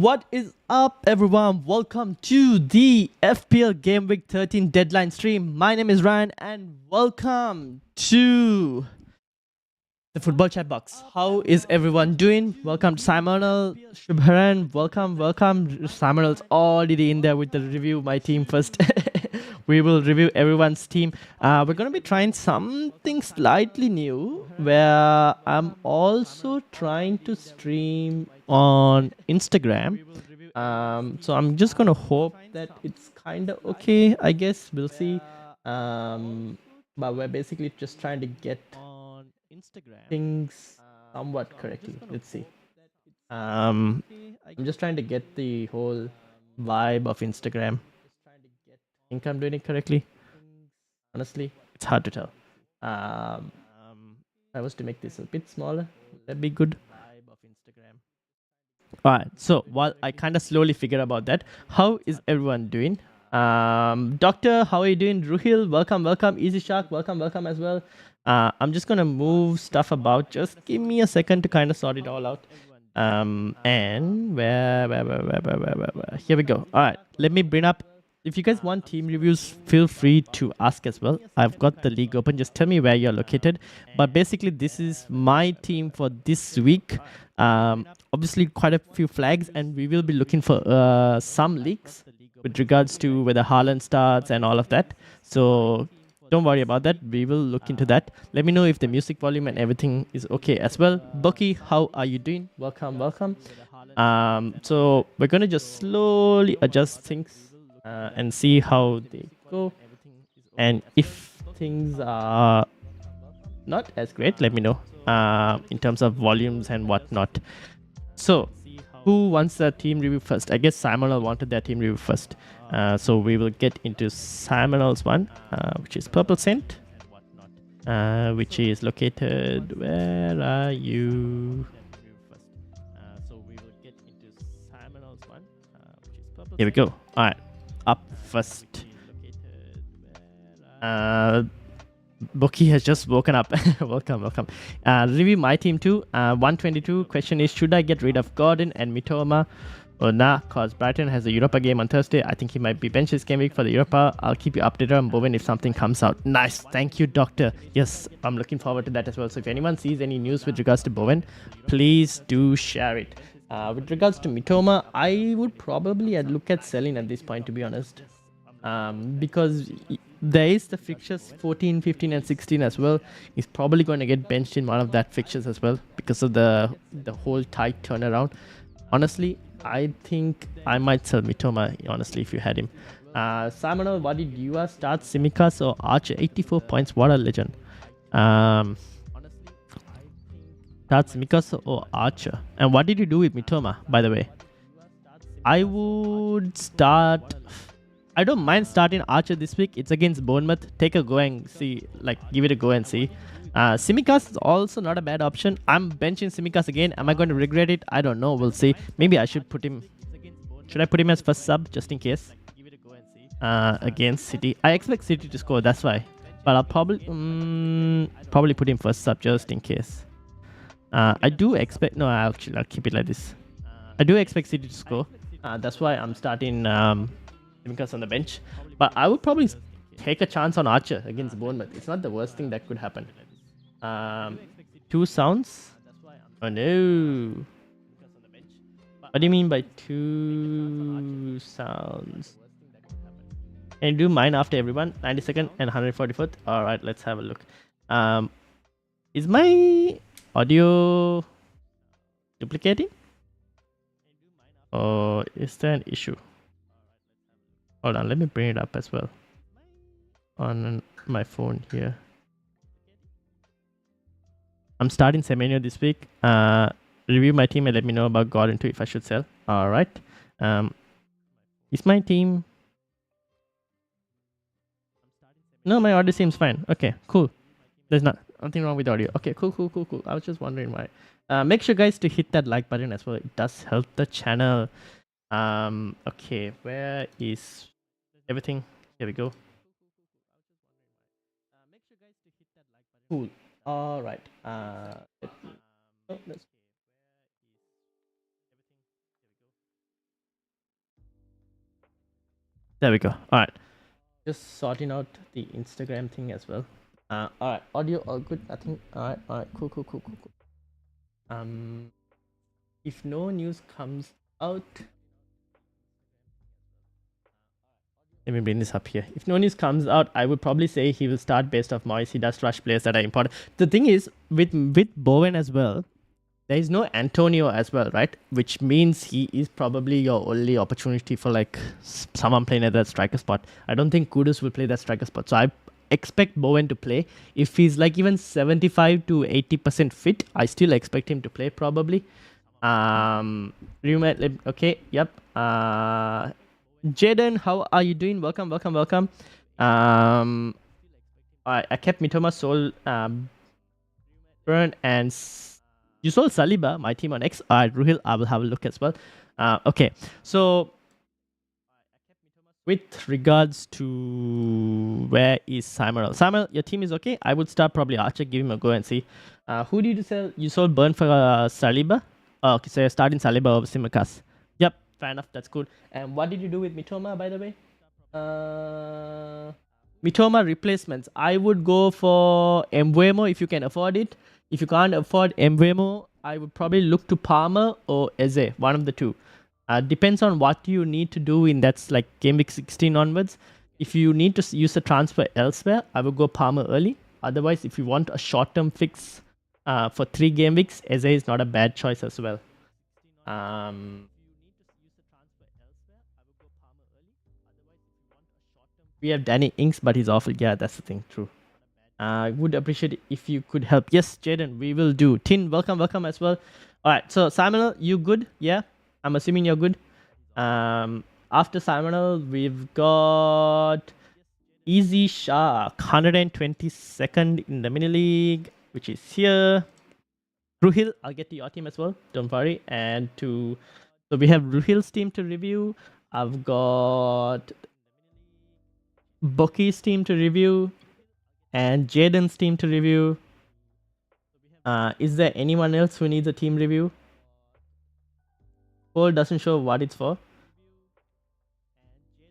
What is up, everyone? Welcome to the FPL Game Week 13 deadline stream. My name is Ryan, and welcome to the Football Chatbox. How is everyone doing? Welcome to Simonal, Shubharan. Welcome. Simonal's already in there with the review. My team first. We will review everyone's team. We're going to be trying something slightly new where I'm also trying to stream on Instagram. So I'm just going to hope that it's kind of okay, I guess. We'll see. But we're basically just trying to get things somewhat correctly. Let's see. I'm just trying to get the whole vibe of Instagram. I think I'm doing it correctly. Honestly, it's hard to tell. I was to make this a bit smaller. That'd be good. Alright, so while I kind of slowly figure about that, how is everyone doing? Doctor, how are you doing? Ruhil, welcome. Easy Shark, welcome as well. I'm just gonna move stuff about. Just give me a second to kind of sort it all out. And where? Here we go. Alright, let me bring up. If you guys want team reviews, feel free to ask as well. I've got the league open. Just tell me where you're located. But basically, this is my team for this week. Obviously, quite a few flags, and we will be looking for some leaks with regards to whether Haaland starts and all of that. So don't worry about that. We will look into that. Let me know if the music volume and everything is okay as well. Bucky, how are you doing? Welcome. So we're gonna just slowly adjust things and see how they go. And if things are not as great, let me know in terms of volumes and whatnot. So who wants the team review first? I guess Simonal wanted their team review first. So we will get into Simonal's one, which is Purple Scent, which is located. Where are you? Here we go. All right, up first. Boki has just woken up. welcome. Review my team too. 122. Question is, should I get rid of Gordon and Mitoma or nah? Cause Brighton has a Europa game on Thursday. I think he might be benched this game week for the Europa. I'll keep you updated on Bowen if something comes out. Nice. Thank you, Doctor. Yes, I'm looking forward to that as well. So if anyone sees any news with regards to Bowen, please do share it. With regards to Mitoma, I would probably look at selling at this point, to be honest. Because there is the fixtures 14, 15 and 16 as well. He's probably going to get benched in one of that fixtures as well because of the whole tight turnaround. Honestly, I think I might sell Mitoma, honestly, if you had him. Simonal, what did you start? Simicas or Archer? 84 points. What a legend. Start Simicas or Archer. And what did you do with Mitoma, by the way? I would start... I don't mind starting Archer this week. It's against Bournemouth. Take a go and see, give it a go and see. Simicas is also not a bad option. I'm benching Simicas again. Am I going to regret it? I don't know. We'll see. Maybe I should put him... Should I put him as first sub just in case? Against City. I expect City to score. That's why. But I'll probably put him first sub just in case. I do expect... No, I'll keep it like this. I do expect City to score. That's why I'm starting... Simicas on the bench, but I would probably take a chance on Archer against Bournemouth. It's not the worst thing that could happen. 2 sounds? Oh no! What do you mean by 2 sounds? Can you do mine after everyone? 92nd and 144th. All right, let's have a look. Is my audio duplicating? Or is there an issue? Hold on, let me bring it up as well on my phone here. I'm starting Semenyo this week. Review my team and let me know about Gordon too if I should sell. Alright. Is my team... No, my audio seems fine. Okay, cool. There's nothing wrong with the audio. Okay, cool. I was just wondering why. Make sure guys to hit that like button as well. It does help the channel. Okay, where is... everything? Here we go. Cool. All right. There we go. All right. Just sorting out the Instagram thing as well. All right. Audio all good. Nothing. All right. All right. Cool. If no news comes out, let me bring this up here. If no news comes out, I would probably say he will start based off Moyes. He does rush players that are important. The thing is, with Bowen as well, there is no Antonio as well, right? Which means he is probably your only opportunity for like someone playing at that striker spot. I don't think Kudus will play that striker spot. So I expect Bowen to play. If he's like even 75 to 80% fit, I still expect him to play probably. Okay, yep. Jaden, how are you doing? Welcome. I kept Mitoma, sold Burn, and you sold Saliba, my team on X. Alright, Ruhil, I will have a look as well. Okay, so with regards to where is Simon? Simon, your team is okay. I would start probably Archer, give him a go and see. Who did you sell? You sold Burn for Saliba? Oh, okay, so you're starting Saliba over Simicas. Yep, fair enough, that's cool. And what did you do with Mitoma, by the way? Mitoma replacements. I would go for Mbeumo if you can afford it. If you can't afford Mbeumo, I would probably look to Palmer or Eze, one of the two. Depends on what you need to do in that's like game week 16 onwards. If you need to use a transfer elsewhere, I would go Palmer early. Otherwise, if you want a short-term fix for 3 game weeks, Eze is not a bad choice as well. We have Danny Inks, but he's awful. Yeah, that's the thing. True. I would appreciate it if you could help. Yes, Jaden, we will do. Tin, welcome as well. All right, so Simonal, you good? Yeah, I'm assuming you're good. After Simonal, we've got Easy Shark, 122nd in the mini league, which is here. Ruhil, I'll get to your team as well. Don't worry. And so we have Ruhil's team to review. I've got Bucky's team to review and Jaden's team to review. Is there anyone else who needs a team review? Poll doesn't show what it's for.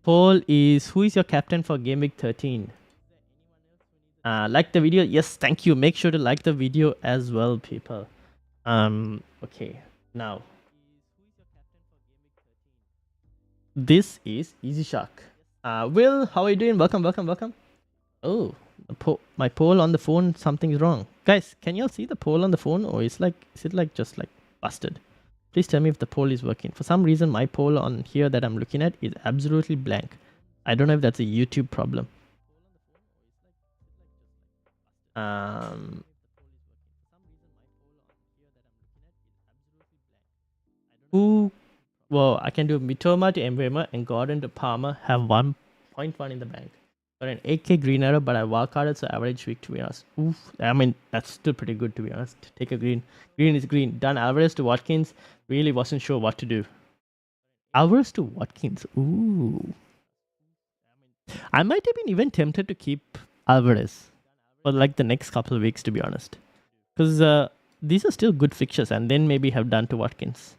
Poll is who is your captain for game week 13? Like the video. Yes, thank you. Make sure to like the video as well, people. Okay, now this is Easy Shark. Will, how are you doing? Welcome. Oh, my poll on the phone, something's wrong. Guys, can you all see the poll on the phone, or is it like just like busted? Please tell me if the poll is working. For some reason, my poll on here that I'm looking at is absolutely blank. I don't know if that's a YouTube problem. Well, I can do Mitoma to Mbeumo and Gordon to Palmer, have 1.1 in the bank. Got an 8k green arrow, but I wildcarded, so average week, to be honest. Oof, I mean, that's still pretty good, to be honest. Take a green. Green is green. Done Alvarez to Watkins. Really wasn't sure what to do. Alvarez to Watkins. Ooh. I might have been even tempted to keep Alvarez for like the next couple of weeks, to be honest. Because these are still good fixtures, and then maybe have done to Watkins.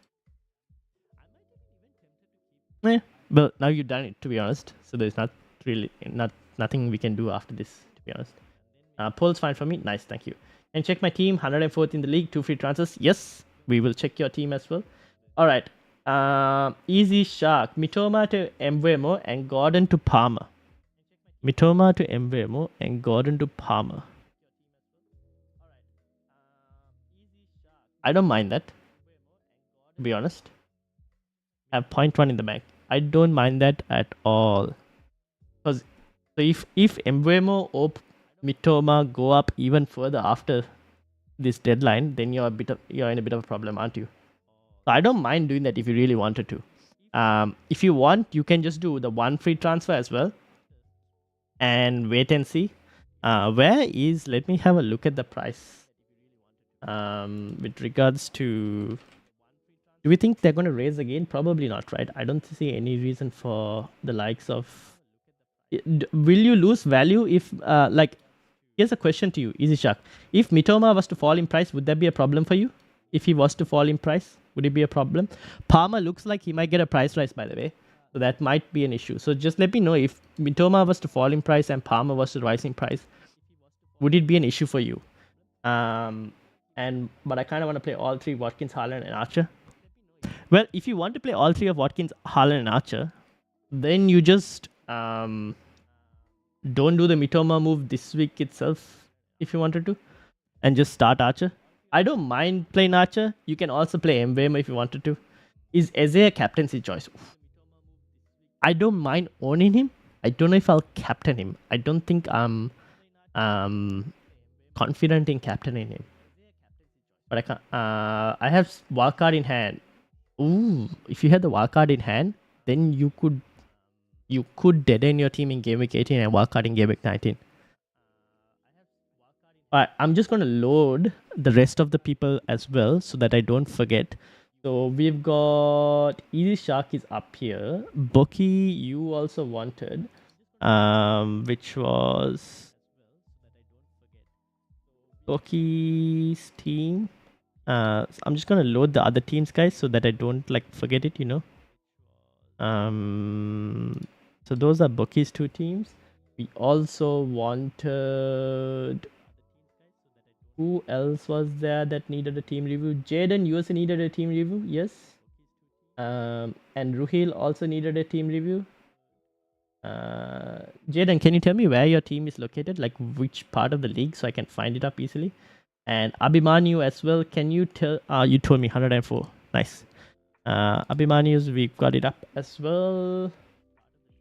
But now you've done it, to be honest. So there's nothing we can do after this, to be honest. Poll's fine for me. Nice, thank you. And check my team, 104th in the league, 2 free transfers. Yes, we will check your team as well. All right. Easy Shark, Mitoma to Mbeumo and Gordon to Palmer. Mitoma to Mbeumo and Gordon to Palmer. I don't mind that, to be honest. I have 0.1 in the bank. I don't mind that at all. Because if Mbeumo or Mitoma go up even further after this deadline, then you're in a bit of a problem, aren't you? So I don't mind doing that if you really wanted to. If you want, you can just do the 1 free transfer as well and wait and see. Let me have a look at the price. With regards to, do we think they're going to raise again? Probably not, right? I don't see any reason for the likes of. Will you lose value if, here's a question to you, Easy Shark. If Mitoma was to fall in price, would that be a problem for you? If he was to fall in price, would it be a problem? Palmer looks like he might get a price rise, by the way. So that might be an issue. So just let me know if Mitoma was to fall in price and Palmer was to rise in price. Would it be an issue for you? But I kind of want to play all three: Watkins, Haaland, and Archer. Well, if you want to play all three of Watkins, Haaland, and Archer, then you just don't do the Mitoma move this week itself if you wanted to, and just start Archer. I don't mind playing Archer. You can also play Mbemo if you wanted to. Is Eze a captaincy choice? I don't mind owning him. I don't know if I'll captain him. I don't think I'm confident in captaining him. But I can't. I have wildcard in hand. Ooh, if you had the wildcard in hand, then you could dead end your team in game week 18 and wildcard in game week 19. Alright, I'm just gonna load the rest of the people as well so that I don't forget. So we've got Easy Shark is up here. Boki, you also wanted, which was Boki's team. I'm just gonna load the other teams, guys, so that I don't forget it. So those are Boki's two teams. We also wanted. Who else was there that needed a team review? Jaden, you also needed a team review, yes. And Ruhil also needed a team review. Jaden, can you tell me where your team is located? Like which part of the league so I can find it up easily? And Abhimanyu as well. Can you tell? You told me 104. Nice. Abhimanyu's, we've got it up as well.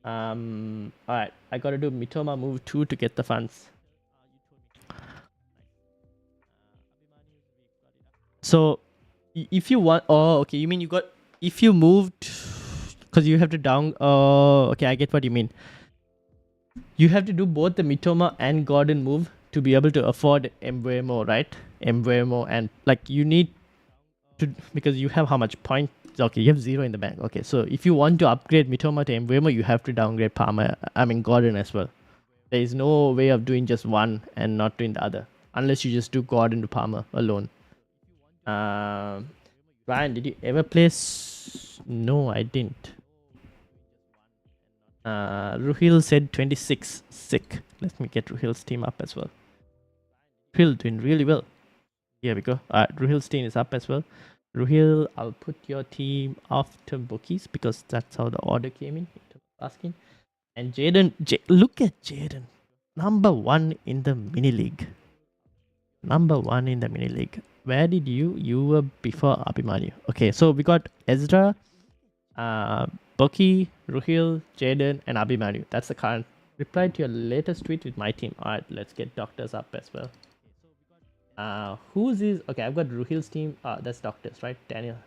Alright, I gotta do Mitoma move 2 to get the funds. So if you want, okay, you mean if you moved, because you have to down, okay, I get what you mean. You have to do both the Mitoma and Gordon move to be able to afford Mbeumo, right? Mbeumo, and you need to, because you have how much points? Okay, you have 0 in the bank. Okay, so if you want to upgrade Mitoma to Mbeumo, you have to downgrade Gordon as well. There is no way of doing just one and not doing the other, unless you just do Gordon to Palmer alone. Ryan, did you ever play? No, I didn't. Ruhil said 26. Sick. Let me get Ruhil's team up as well. Ruhil doing really well. Here we go. Ruhil's team is up as well. Ruhil, I'll put your team after Bookies because that's how the order came in. Asking. And Jaden, look at Jaden. Number 1 in the mini league. Number 1 in the mini league. Where did you were before Abhimanyu? Okay, so we got Ezra, Boki, Ruhil, Jaden, and Abhimanyu. That's the current. Reply to your latest tweet with my team. Alright, let's get doctors up as well. Whose is okay? I've got Ruhil's team. That's doctors, right? Daniel.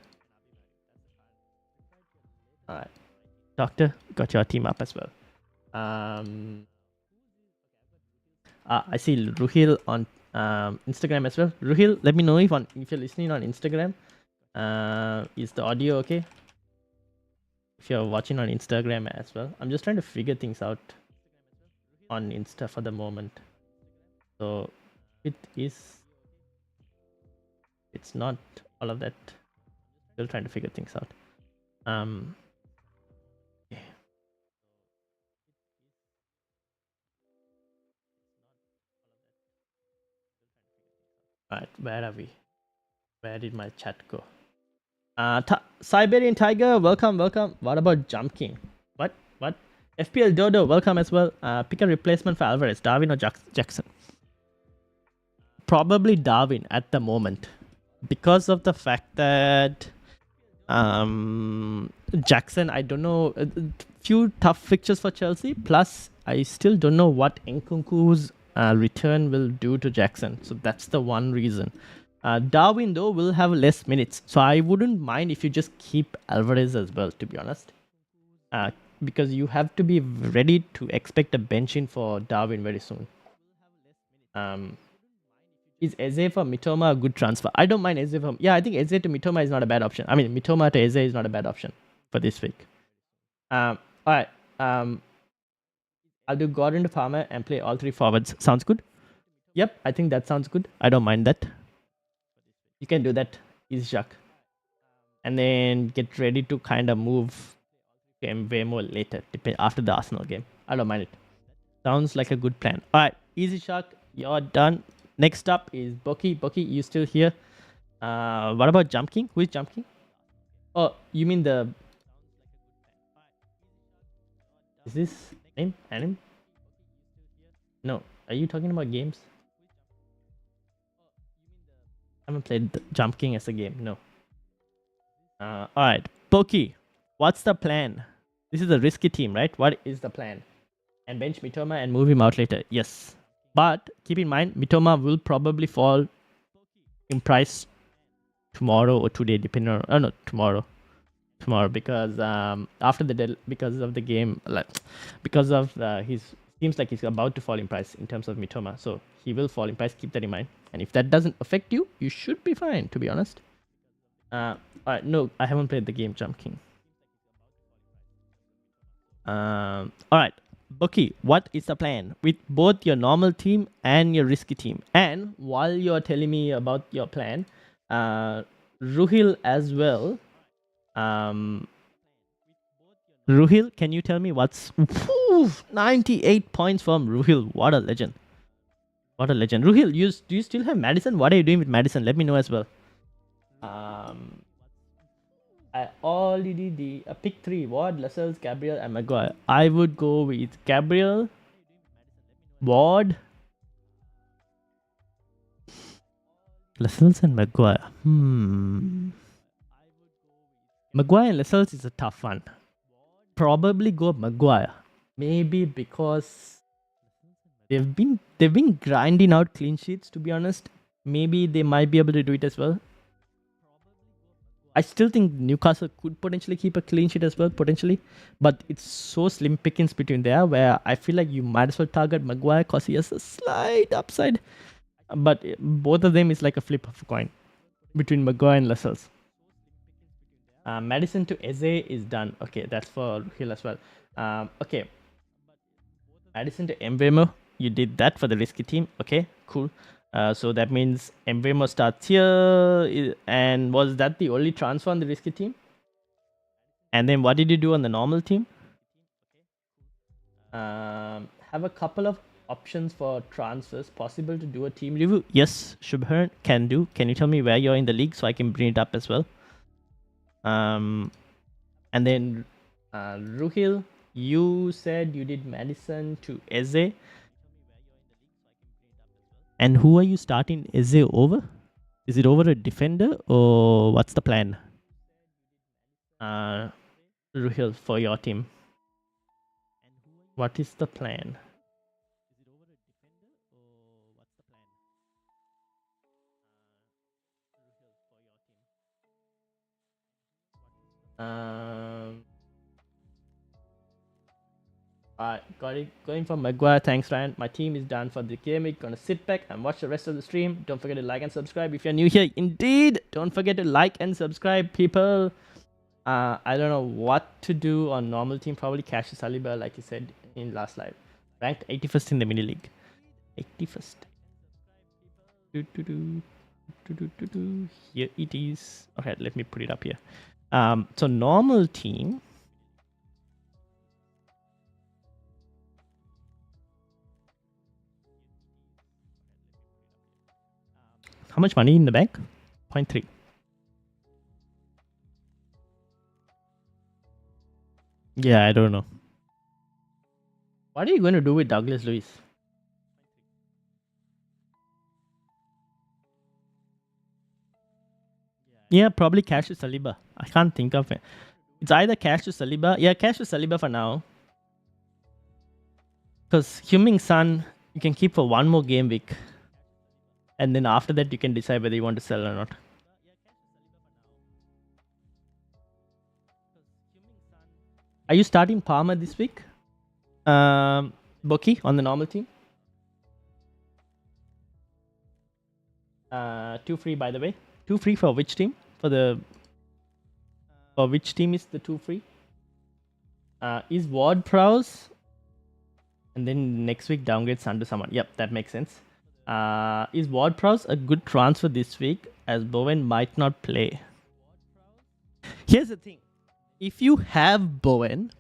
Alright, doctor, got your team up as well. I see Ruhil on Instagram as well. Ruhil, let me know if you're listening on Instagram. Is the audio okay? If you're watching on Instagram as well. I'm just trying to figure things out on Insta for the moment. So it's not all of that. Still trying to figure things out. Okay. Alright, where are we? Where did my chat go? Siberian Tiger, welcome. What about Jump King? What? FPL Dodo, welcome as well. Pick a replacement for Alvarez, Darwin or Jackson? Probably Darwin at the moment, because of the fact that Jackson, I don't know, few tough fixtures for Chelsea. Plus, I still don't know what Nkunku's return will do to Jackson. So that's the one reason. Darwin though will have less minutes, so I wouldn't mind if you just keep Alvarez as well, to be honest. Because you have to be ready to expect a benching for Darwin very soon. Is Eze for Mitoma a good transfer? I don't mind Eze for... Yeah, I think Eze to Mitoma is not a bad option. I mean, Mitoma to Eze is not a bad option for this week. Alright. I'll do Gordon to Farmer and play all 3 forwards. Sounds good? Yep, I think that sounds good. I don't mind that. You can do that, Easy Shark. And then get ready to kind of move game way more later, after the Arsenal game. I don't mind it. Sounds like a good plan. All right, Easy Shark, you're done. Next up is Boki. Boki, you still here? What about Jump King? Who is Jump King? Oh, you mean the... Is this name? Anim? No. Are you talking about games? I haven't played Jump King as a game. No. Alright. Boki, what's the plan? This is a risky team, right? What is the plan? And bench Mitoma and move him out later. Yes. But keep in mind, Mitoma will probably fall in price tomorrow or today, depending on... Oh no, tomorrow because after the because of the game, like because of his seems like he's about to fall in price in terms of Mitoma, so he will fall in price. Keep that in mind, and if that doesn't affect you, you should be fine, to be honest. Alright, no, I haven't played the game Jump King. Alright, Boki, what is the plan with both your normal team and your risky team? And while you're telling me about your plan, Ruhil as well. Ruhil, can you tell me what's 98 points from Ruhil? What a legend. What a legend. Ruhil, do you still have Madison? What are you doing with Madison? Let me know as well. I already did a pick 3. Ward, Lascelles, Gabriel, and Maguire. I would go with Gabriel, Ward, Lascelles, and Maguire. Maguire and Lascelles is a tough one. Probably go Maguire. Maybe because they've been grinding out clean sheets, to be honest. Maybe they might be able to do it as well. I still think Newcastle could potentially keep a clean sheet as well, potentially. But it's so slim pickings between there where I feel like you might as well target Maguire because he has a slight upside. But both of them is like a flip of a coin between Maguire and Lascelles. Madison to Eze is done. Okay, that's for Hill as well. Okay. Madison to Mbemo. You did that for the risky team. Okay, cool. So that means Mbemo starts here. And was that the only transfer on the risky team? And then what did you do on the normal team? Have a couple of options for transfers. Possible to do a team review? Yes, Shubhern can do. Can you tell me where you're in the league so I can bring it up as well? And then Ruhil, you said you did Madison to Eze. And who are you starting Eze over? Is it over a defender or what's the plan? Ruhil, for your team. What is the plan? Alright, got it. Going for Maguire. Thanks, Ryan. My team is done for the game week. Gonna sit back and watch the rest of the stream. Don't forget to like and subscribe if you're new here. Indeed, don't forget to like and subscribe, people. I don't know what to do on normal team. Probably cash Saliba, like you said in last live. Ranked 81st in the mini league. 81st. Here it is. Okay, let me put it up here. So normal team. How much money in the bank? 0.3. Yeah, I don't know. What are you going to do with Douglas Luiz? Yeah, probably cash to Saliba. I can't think of it. It's either cash to Saliba. Yeah, cash to Saliba for now. Because Heung-min Son, you can keep for one more game week. And then after that, you can decide whether you want to sell or not. Are you starting Palmer this week? Boki on the normal team? 2 free, by the way. 2 free for which team? For which team is the 2 free? Is Ward Prowse? And then next week downgrade Sun to someone. Yep, that makes sense. Is Ward Prowse a good transfer this week as Bowen might not play? Here's the thing. If you have Bowen,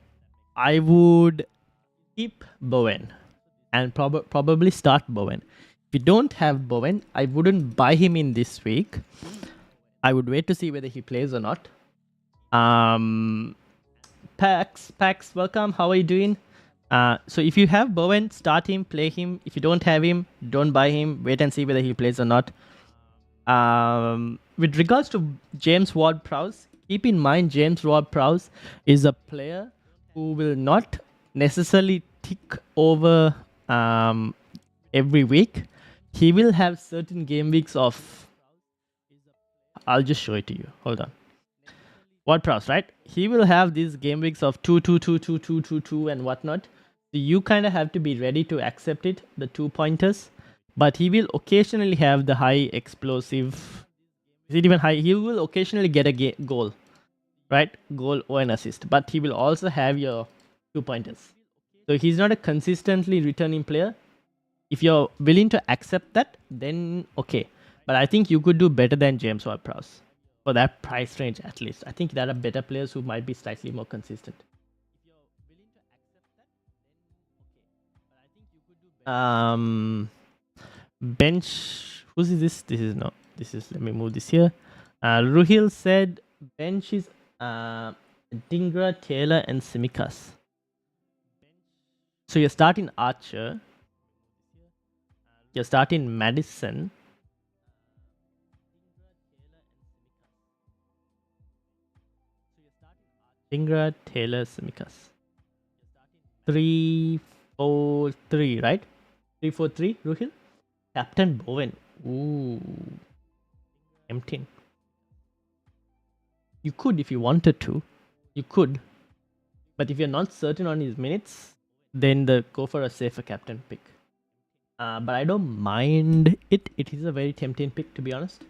I would keep Bowen and probably start Bowen. If you don't have Bowen, I wouldn't buy him in this week. I would wait to see whether he plays or not. Pax, welcome. How are you doing? So if you have Bowen, start him, play him. If you don't have him, don't buy him. Wait and see whether he plays or not. With regards to James Ward-Prowse, keep in mind James Ward-Prowse is a player who will not necessarily tick over every week. He will have certain game weeks of... I'll just show it to you. Hold on. Ward-Prowse, right? He will have these game weeks of 2, 2, 2, 2, 2, 2, 2 and whatnot. So you kind of have to be ready to accept it, the 2 pointers. But he will occasionally have the high explosive... Is it even high? He will occasionally get a goal, right? Goal or an assist. But he will also have your 2 pointers. So he's not a consistently returning player. If you're willing to accept that, then okay. But I think you could do better than James Ward-Prowse. For that price range at least. I think there are better players who might be slightly more consistent. Bench, who's this? This is no. This is, let me move this here. Ruhil said bench is Dingra, Taylor, and Simikas. So you're starting Archer. You're starting Madison. Dingra, Taylor, Simikas. 3-4-3, right? 3-4-3, Ruhil? Captain Bowen. Ooh. Tempting. You could if you wanted to. You could. But if you're not certain on his minutes, then go for a safer captain pick. But I don't mind it. It is a very tempting pick, to be honest.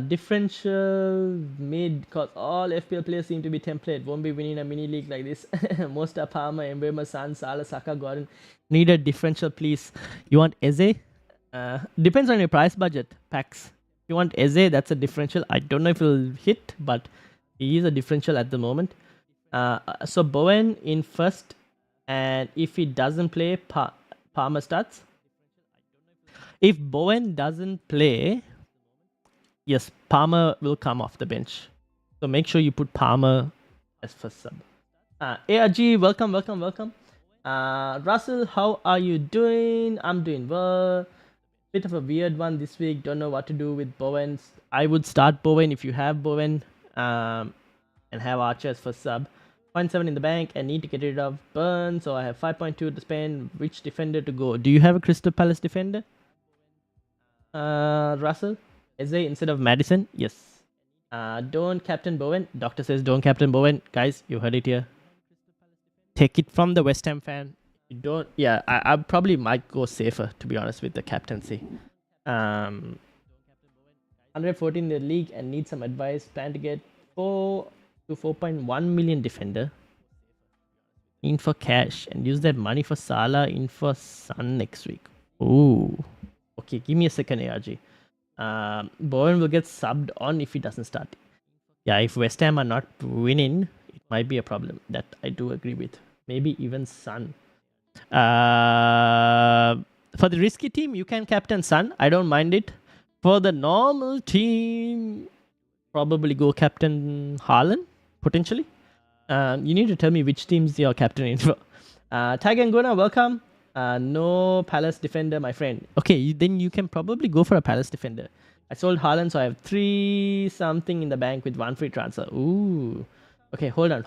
Differential mid, because all FPL players seem to be template. Won't be winning a mini league like this. Mosta, Palmer, Mbema, San, Salah, Saka, Gordon. Need a differential, please. You want Eze? Depends on your price budget, Pax. If you want Eze, that's a differential. I don't know if it'll hit, but he is a differential at the moment. So Bowen in first, and if he doesn't play, Palmer starts. If Bowen doesn't play, yes, Palmer will come off the bench. So make sure you put Palmer as first sub. ARG, welcome. Russell, how are you doing? I'm doing well. Bit of a weird one this week. Don't know what to do with Bowen. I would start Bowen if you have Bowen, and have Archer as first sub. 0.7 in the bank and need to get rid of Burn. So I have 5.2 to spend. Which defender to go? Do you have a Crystal Palace defender? Russell? Eze instead of Madison? Yes. Don't captain Bowen. Doctor says don't captain Bowen. Guys, you heard it here. Take it from the West Ham fan. You don't. Yeah, I probably might go safer, to be honest, with the captaincy. 114 in the league and need some advice. Plan to get 4 to 4.1 million defender. In for cash and use that money for Salah, in for Son next week. Ooh. Okay, give me a second, ARG. Bowen will get subbed on if he doesn't start. Yeah, if West Ham are not winning, it might be a problem. That I do agree with. Maybe even Son. For the risky team, you can captain Son. I don't mind it. For the normal team, probably go captain Haaland, potentially. You need to tell me which teams you're captaining for. Tag and Guna, welcome. No Palace defender, my friend. Okay, then you can probably go for a Palace defender. I sold Haaland, so I have 3 something in the bank with 1 free transfer. Ooh. Okay, hold on.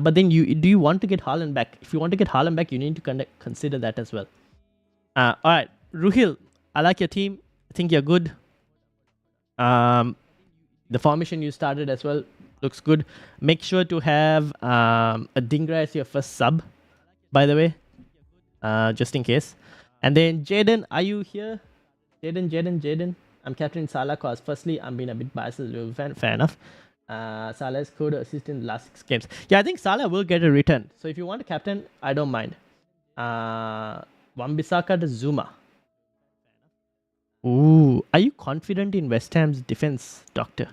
But then do you want to get Haaland back? If you want to get Haaland back, you need to consider that as well. Alright, Ruhil, I like your team. I think you're good. The formation you started as well looks good. Make sure to have a Dingra as your first sub, by the way. Just in case. And then Jaden, are you here? Jaden. I'm captain Salah cause firstly I'm being a bit biased as a fan. Fair enough. Salah scored an assist in the last 6 games. Yeah, I think Salah will get a return. So if you want a captain, I don't mind. Wan-Bissaka to Zuma. Ooh, are you confident in West Ham's defense, Doctor?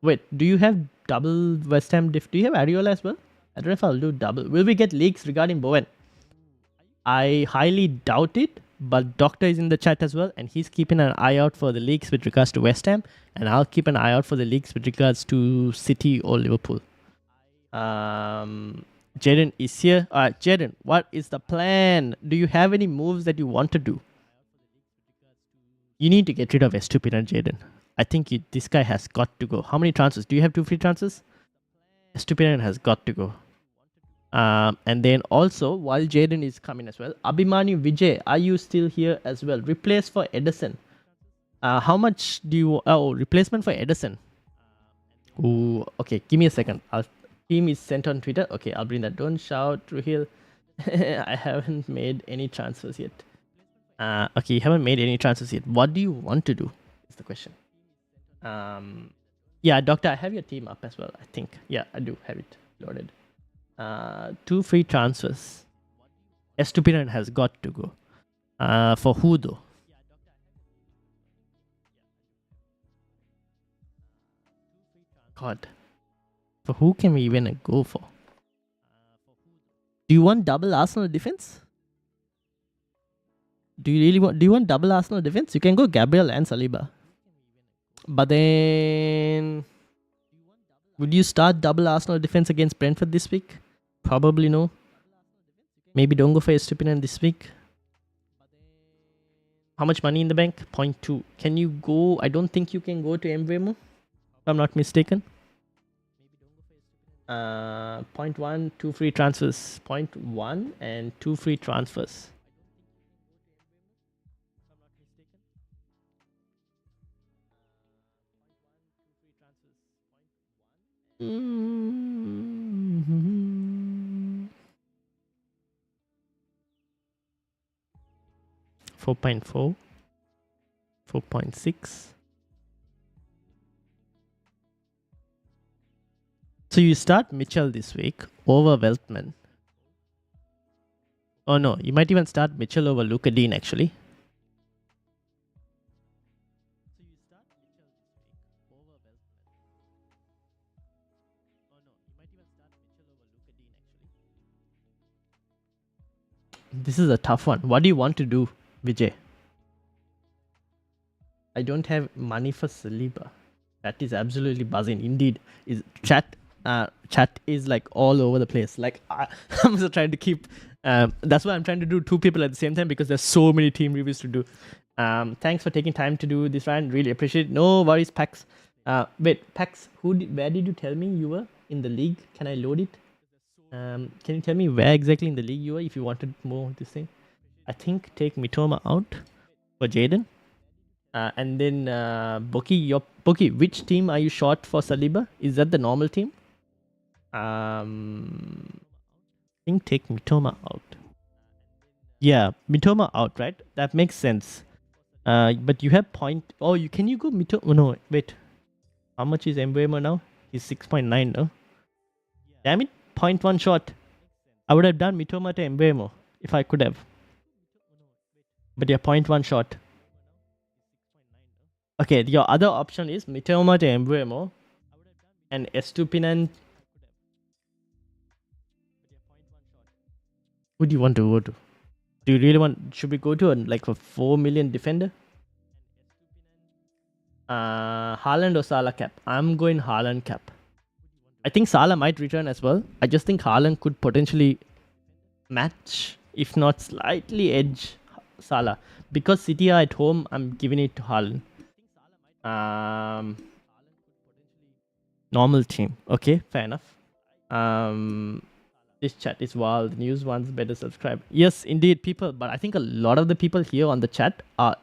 Wait, do you have double West Ham diff. Do you have Ariola as well? I don't know if I'll do double. Will we get leaks regarding Bowen? I highly doubt it, but Doctor is in the chat as well, and he's keeping an eye out for the leaks with regards to West Ham, and I'll keep an eye out for the leaks with regards to City or Liverpool. Jaden is here. Alright, Jaden, what is the plan? Do you have any moves that you want to do? You need to get rid of Estupinian, Jaden. I think this guy has got to go. How many transfers? Do you have 2 free transfers? Estupinian has got to go. And then also, while Jaden is coming as well, Abhimanyu Vijay, are you still here as well? Replace for Edison. How much do you... Oh, replacement for Edison. Ooh, okay, give me a second. Team is sent on Twitter. Okay, I'll bring that. Don't shout, Ruhil. I haven't made any transfers yet. Okay, you haven't made any transfers yet. What do you want to do? Is the question. Yeah, Doctor, I have your team up as well, I think. Yeah, I do have it loaded. 2 free transfers. Estupinian has got to go. For who though? God. For who can we even go for? Do you want double Arsenal defense? Do you want double Arsenal defense? You can go Gabriel and Saliba. But then... Would you start double Arsenal defense against Brentford this week? Probably no. Maybe don't go for Estupinian this week. How much money in the bank? 0.2. Can you go... I don't think you can go to Mbeumo, if I'm not mistaken. 0.1, 2 free transfers. 0.1 and 2 free transfers. Mm-hmm. 4.4, 4.6. So you start Mitchell this week over Veltman. Oh no, you might even start Mitchell over Luka Dean actually. This is a tough one. What do you want to do, Vijay? I don't have money for Saliba. That is absolutely buzzing. Indeed, chat is like all over the place. Like I'm also trying to keep. That's why I'm trying to do 2 people at the same time, because there's so many team reviews to do. Thanks for taking time to do this, Ryan. Really appreciate it. No worries, Pax. Wait, Pax, where did you tell me you were in the league? Can I load it? Can you tell me where exactly in the league you are if you wanted more of this thing? I think take Mitoma out for Jaden. And then Boki, which team are you short for Saliba? Is that the normal team? I think take Mitoma out. Yeah, Mitoma out, right? That makes sense. But you have point... Oh, can you go Mitoma? Oh, no, wait. How much is Mbeumo now? He's 6.9, no? Damn it. 0.1 short. I would have done Mitoma to Mbeumo if I could have. But yeah, 0.1 short. Okay, your other option is Mitoma to Mbeumo and Estupinian. Who do you want to go to? Do you really want... Should we go to a 4 million defender? Haaland or Salah cap? I'm going Haaland cap. I think Salah might return as well. I just think Haaland could potentially match, if not slightly edge Salah. Because City are at home, I'm giving it to Haaland. Normal team. Okay, fair enough. This chat is wild. News ones better subscribe. Yes, indeed, people. But I think a lot of the people here on the chat are...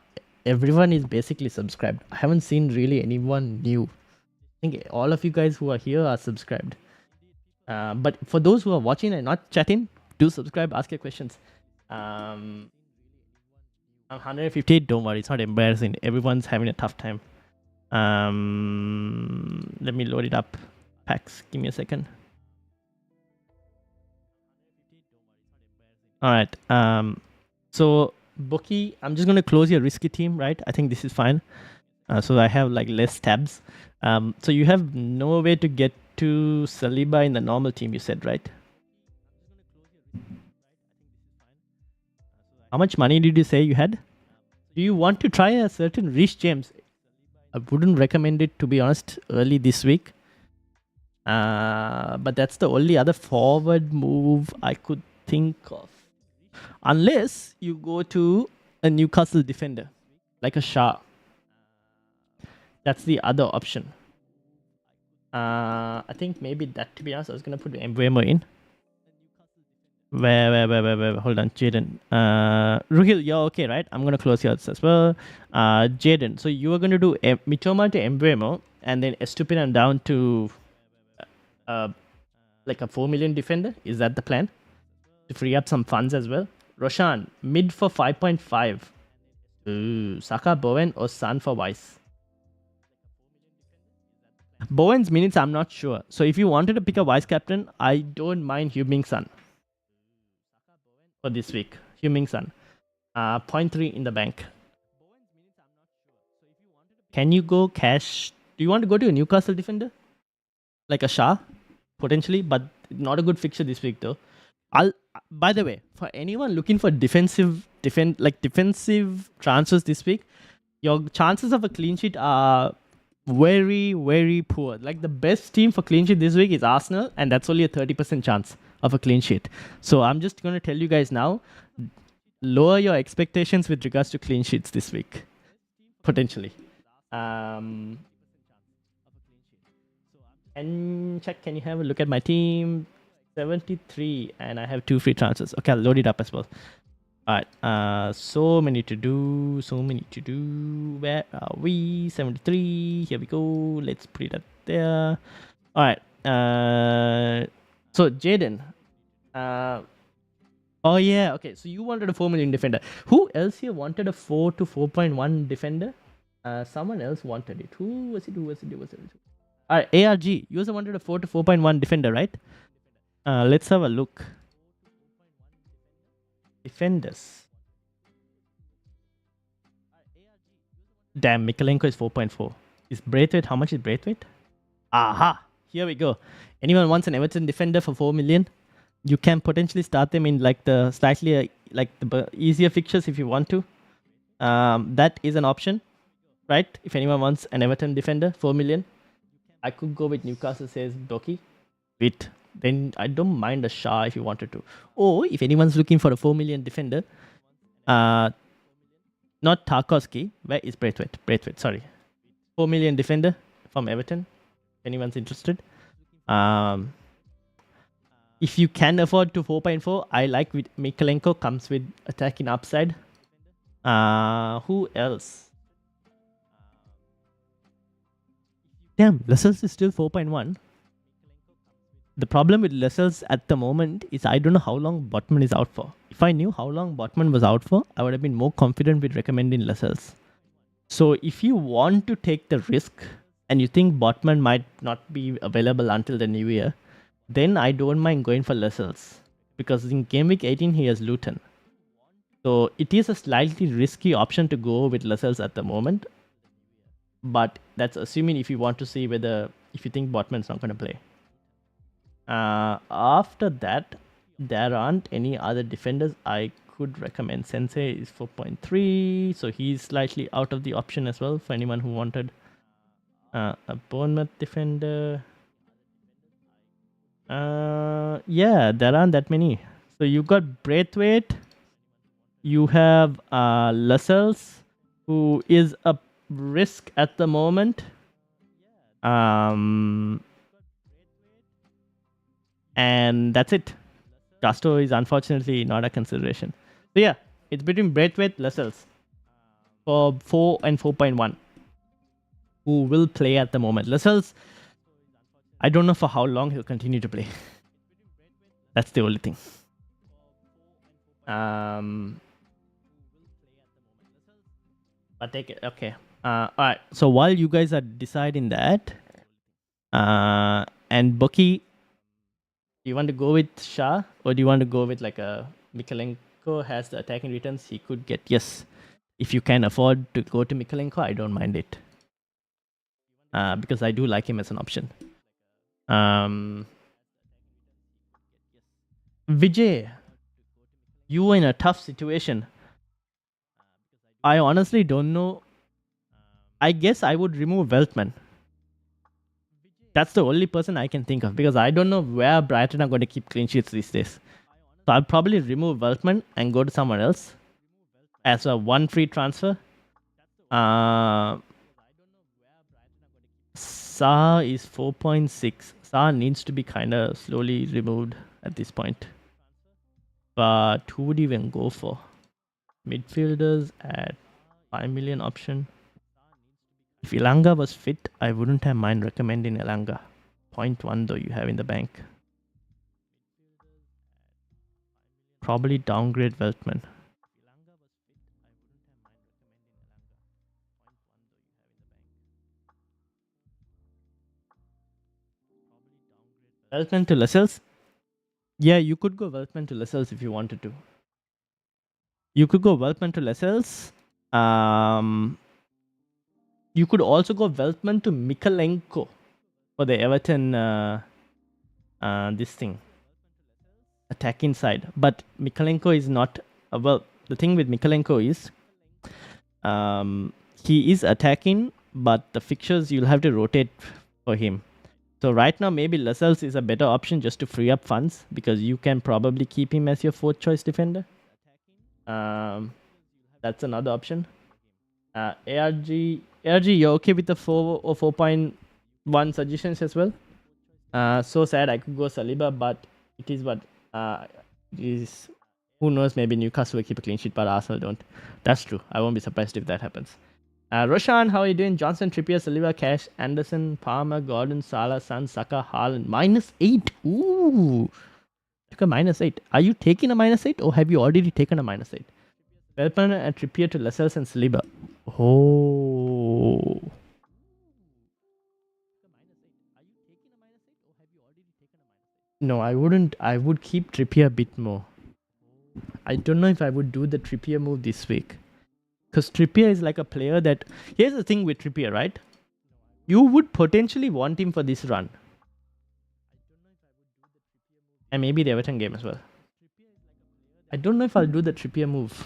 Everyone is basically subscribed. I haven't seen really anyone new. I think all of you guys who are here are subscribed. But for those who are watching and not chatting, do subscribe, ask your questions. I'm 158, don't worry, it's not embarrassing. Everyone's having a tough time. Let me load it up. Packs, give me a second. Alright, so Boki, I'm just going to close your risky team, right? I think this is fine. So I have less tabs. So you have no way to get to Saliba in the normal team, you said, right? How much money did you say you had? Do you want to try a certain Reece James? I wouldn't recommend it, to be honest, early this week. But that's the only other forward move I could think of. Unless you go to a Newcastle defender, like a Shah. That's the other option. I think maybe that, to be honest, I was going to put Mbeumo in. Where? Hold on, Jaden. Ruhil, you're okay, right? I'm going to close yours as well. Jaden, so you are going to do Mitoma to Mbeumo and then Estupinan down to like a 4 million defender. Is that the plan? To free up some funds as well. Roshan, mid for 5.5. Ooh, Saka, Bowen or Son for Weiss? Bowen's minutes, I'm not sure. So if you wanted to pick a vice captain, I don't mind Heung-min Son for this week. Heung-min Son. 0.3 in the bank. Can you go cash? Do you want to go to a Newcastle defender? Like a Shah? Potentially, but not a good fixture this week though. By the way, for anyone looking for defensive transfers this week, your chances of a clean sheet are very, very poor. Like the best team for clean sheet this week is Arsenal, and that's only a 30% chance of a clean sheet. So I'm just going to tell you guys now, lower your expectations with regards to clean sheets this week, potentially. And check, can you have a look at my team? 73, and I have 2 free transfers. Okay, I'll load it up as well. Alright, so many to do. Where are we? 73, here we go. Let's put it up there. Alright, so Jaden. Oh yeah, okay, so you wanted a 4 million defender. Who else here wanted a 4 to 4.1 defender? Someone else wanted it. Who was it? Alright, ARG, you also wanted a 4 to 4.1 defender, right? Let's have a look. Defenders. Damn, Mikalenko is 4.4. Is Braithwaite? How much is Braithwaite? Aha! Here we go. Anyone wants an Everton defender for 4 million? You can potentially start them in like the slightly the easier fixtures if you want to. That is an option, right? If anyone wants an Everton defender, 4 million. I could go with Newcastle, says Doki. Then I don't mind a Shah if you wanted to. Or if anyone's looking for a 4 million defender, not Tarkowski. Where is Braithwaite? Sorry. 4 million defender from Everton. If anyone's interested. If you can afford to 4.4, I like with Mikalenko, comes with attacking upside. Who else? Damn, Lascelles is still 4.1. The problem with Lascelles at the moment is I don't know how long Botman is out for. If I knew how long Botman was out for, I would have been more confident with recommending Lascelles. So if you want to take the risk and you think Botman might not be available until the new year, then I don't mind going for Lascelles. Because in game week 18, he has Luton. So it is a slightly risky option to go with Lascelles at the moment. But that's assuming if you want to see if you think Botman's not going to play. After that, there aren't any other defenders I could recommend. Sensei is 4.3, so he's slightly out of the option as well for anyone who wanted a Bournemouth defender. Yeah, there aren't that many. So you got Braithwaite, you have Lascelles, who is a risk at the moment. And that's it. Gusto is unfortunately not a consideration. So yeah, it's between Braithwaite, Lascelles for 4 and 4.1 who will play at the moment. Lascelles, I don't know for how long he'll continue to play. That's the only thing. But take it. Okay. Alright. So while you guys are deciding that, and Bucky, do you want to go with Shah or do you want to go with like a Mikalenko has the attacking returns he could get? Yes. If you can afford to go to Mikalenko, I don't mind it. Because I do like him as an option. Vijay, you were in a tough situation. I honestly don't know. I guess I would remove Weltman. That's the only person I can think of because I don't know where Brighton are going to keep clean sheets these days. So I'll probably remove Weltman and go to someone else as a one free transfer. Sa is 4.6. Sa needs to be kind of slowly removed at this point. But who would even go for? Midfielders at 5 million option. If Ilanga was fit, I wouldn't have mind recommending Ilanga. 0.1 though you have in the bank. Probably downgrade Veltman. Veltman to Lascelles? Yeah, you could go Veltman to Lascelles if you wanted to. You could go Veltman to Lascelles. You could also go Veltman to Mikalenko for the Everton this thing. Attacking side. But Mikalenko is not well, the thing with Mikalenko is he is attacking, but the fixtures you'll have to rotate for him. So right now maybe Lascelles is a better option just to free up funds because you can probably keep him as your fourth choice defender. That's another option. ARG, you're okay with the 4 or 4.1 suggestions as well? So sad I could go Saliba, but it is what is. Who knows? Maybe Newcastle will keep a clean sheet, but Arsenal don't. That's true. I won't be surprised if that happens. Roshan, how are you doing? Johnson, Trippier, Saliba, Cash, Anderson, Palmer, Gordon, Salah, Son, Saka, Haaland. -8. Ooh. Took a -8. Are you taking a -8 or have you already taken a -8? Veltman and Trippier to Lascelles and Saliba. Oh. No, I wouldn't. I would keep Trippier a bit more. I don't know if I would do the Trippier move this week. Because Trippier is like a player that... Here's the thing with Trippier, right? You would potentially want him for this run. And maybe the Everton game as well. I don't know if I'll do the Trippier move.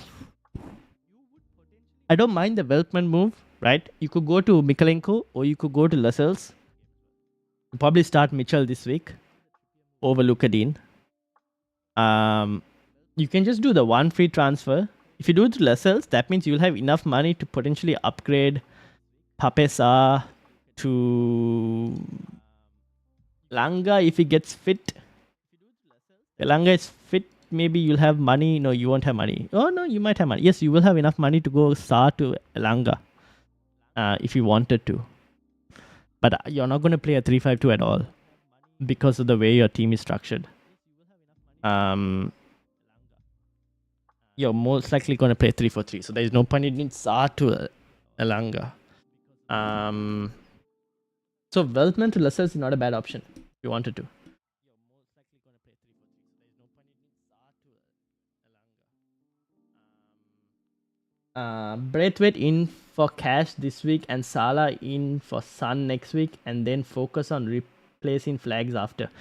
I don't mind the Veltman move, right? You could go to Mikalenko or you could go to Lascelles. Probably start Mitchell this week over Lukadin. You can just do the one free transfer. If you do it to Lascelles, that means you'll have enough money to potentially upgrade Papesa to Langa if he gets fit. If Langa is fit, maybe you'll have money. No, you won't have money. Oh, no, you might have money. Yes, you will have enough money to go Sa to Langa if you wanted to. But you're not going to play a 3-5-2 at all because of the way your team is structured. You're most likely going to play 3-4-3. So there's no point in Sa to Elanga. So Veltman to Lascelles is not a bad option if you wanted to. Braithwaite in for Cash this week and Salah in for Son next week, and then focus on replacing flags after.